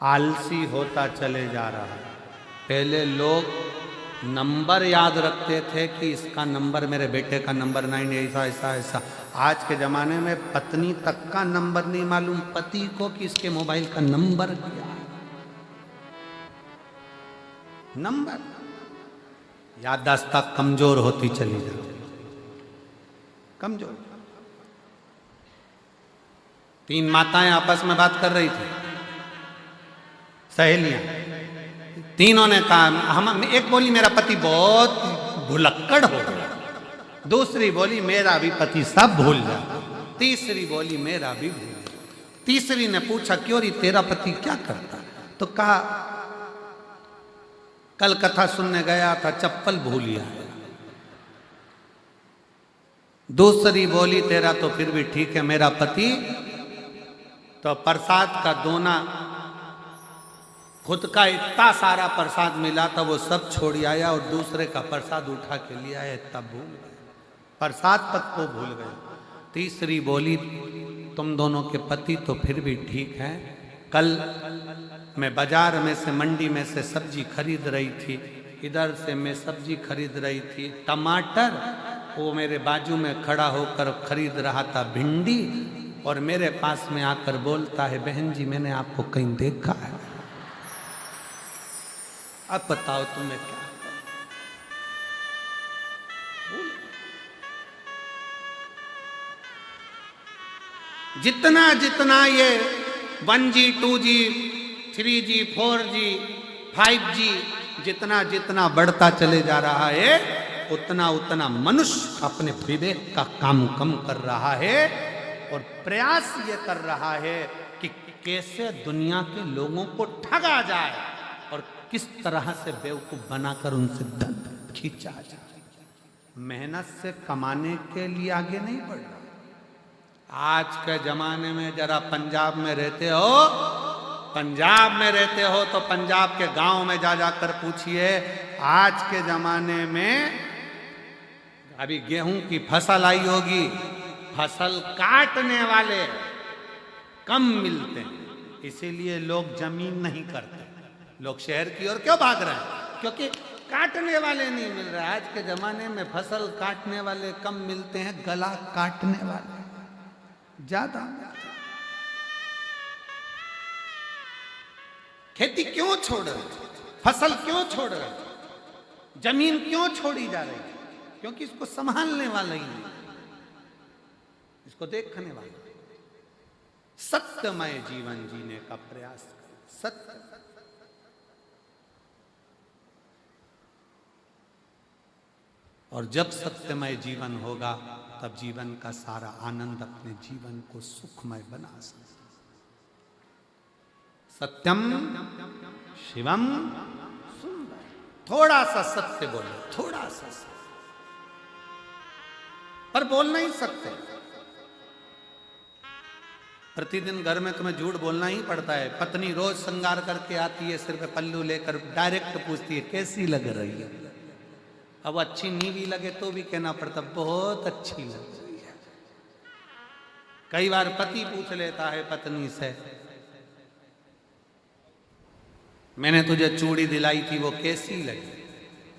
आलसी होता चले जा रहा है। पहले लोग नंबर याद रखते थे कि इसका नंबर मेरे बेटे का नंबर 9 ऐसा ऐसा ऐसा। आज के ज़माने में पत्नी तक का नंबर नहीं मालूम पति को कि इसके मोबाइल का नंबर क्या है। नंबर याददाश्त कमजोर होती चली जाती, कमजोर। 3 माताएं आपस में बात कर रही थी, सहेलियां। तीनों ने कहा, हम एक बोली मेरा पति बहुत भुलक्कड़ हो गया, दूसरी बोली मेरा भी पति सब भूल जाता, तीसरी बोली मेरा भी भूल गया। तीसरी ने पूछा क्यों री तेरा पति क्या करता? तो कहा कल कथा सुनने गया था चप्पल भूल आया। दूसरी बोली तेरा तो फिर भी ठीक है, मेरा पति तो प्रसाद का दोना, खुद का इतना सारा प्रसाद मिला था वो सब छोड़ आया और दूसरे का प्रसाद उठा के लिया है, तब भूल गए, प्रसाद तक को भूल गए। तीसरी बोली तुम दोनों के पति तो फिर भी ठीक है, कल मैं बाजार में से मंडी में से सब्जी खरीद रही थी, इधर से मैं सब्जी खरीद रही थी, टमाटर, वो मेरे बाजू में खड़ा होकर खरीद रहा था भिंडी, और मेरे पास में आकर बोलता है बहन जी मैंने आपको कहीं देखा है। अब बताओ तुम्हें क्या जितना जितना ये 1G 2G 3G 4G 5G जितना जितना बढ़ता चले जा रहा है उतना उतना मनुष्य अपने विवेक का काम कम कर रहा है और प्रयास ये कर रहा है कि कैसे दुनिया के लोगों को ठगा जाए और किस तरह से बेवकूफ बनाकर उनसे धन खींचा जाए। मेहनत से कमाने के लिए आगे नहीं बढ़ रहा। आज के जमाने में जरा पंजाब में रहते हो, पंजाब में रहते हो तो पंजाब के गांव में जा जाकर पूछिए, आज के जमाने में अभी गेहूं की फसल आई होगी, फसल काटने वाले कम मिलते हैं, इसीलिए लोग जमीन नहीं करते, लोग शहर की ओर क्यों भाग रहे हैं? क्योंकि काटने वाले नहीं मिल रहे। आज के जमाने में फसल काटने वाले कम मिलते हैं, गला काटने वाले ज्यादा। खेती क्यों छोड़ रहे, फसल क्यों छोड़ रहे, जमीन क्यों छोड़ी जा रही? क्योंकि इसको संभालने वाला ही नहीं, इसको देखने वाला। सत्यमय जीवन जीने का प्रयास करें, सत्य। और जब सत्यमय जीवन होगा तब जीवन का सारा आनंद अपने जीवन को सुखमय बना सकते। सत्यम शिवम सुंदर। थोड़ा सा सत्य बोलो, थोड़ा सा सत्य, पर बोल नहीं सकते। प्रतिदिन घर में तुम्हें झूठ बोलना ही पड़ता है। पत्नी रोज श्रृंगार करके आती है, सिर पे पल्लू लेकर, डायरेक्ट पूछती है कैसी लग रही है। अब अच्छी नहीं भी लगे तो भी कहना पड़ता बहुत अच्छी लग रही है। कई बार पति पूछ लेता है पत्नी से, मैंने तुझे चूड़ी दिलाई थी वो कैसी लगी?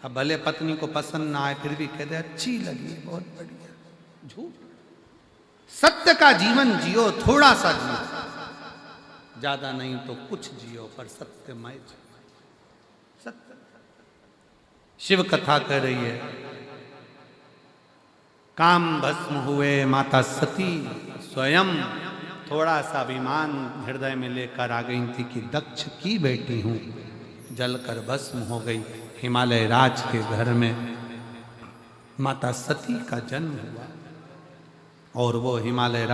अब भले पत्नी को पसंद ना आए फिर भी कहते अच्छी लगी, बहुत बढ़िया। झूठ। सत्य का जीवन जियो, थोड़ा सा जियो, ज्यादा नहीं तो कुछ जियो, पर सत्यमय जियो। सत्य। शिव कथा कह रही है, काम भस्म हुए माता सती स्वयं, थोड़ा सा अभिमान हृदय में लेकर आ गई थी कि दक्ष की बेटी हूं, जलकर भस्म हो गई। हिमालय राज के घर में माता सती का जन्म हुआ और वो हिमालय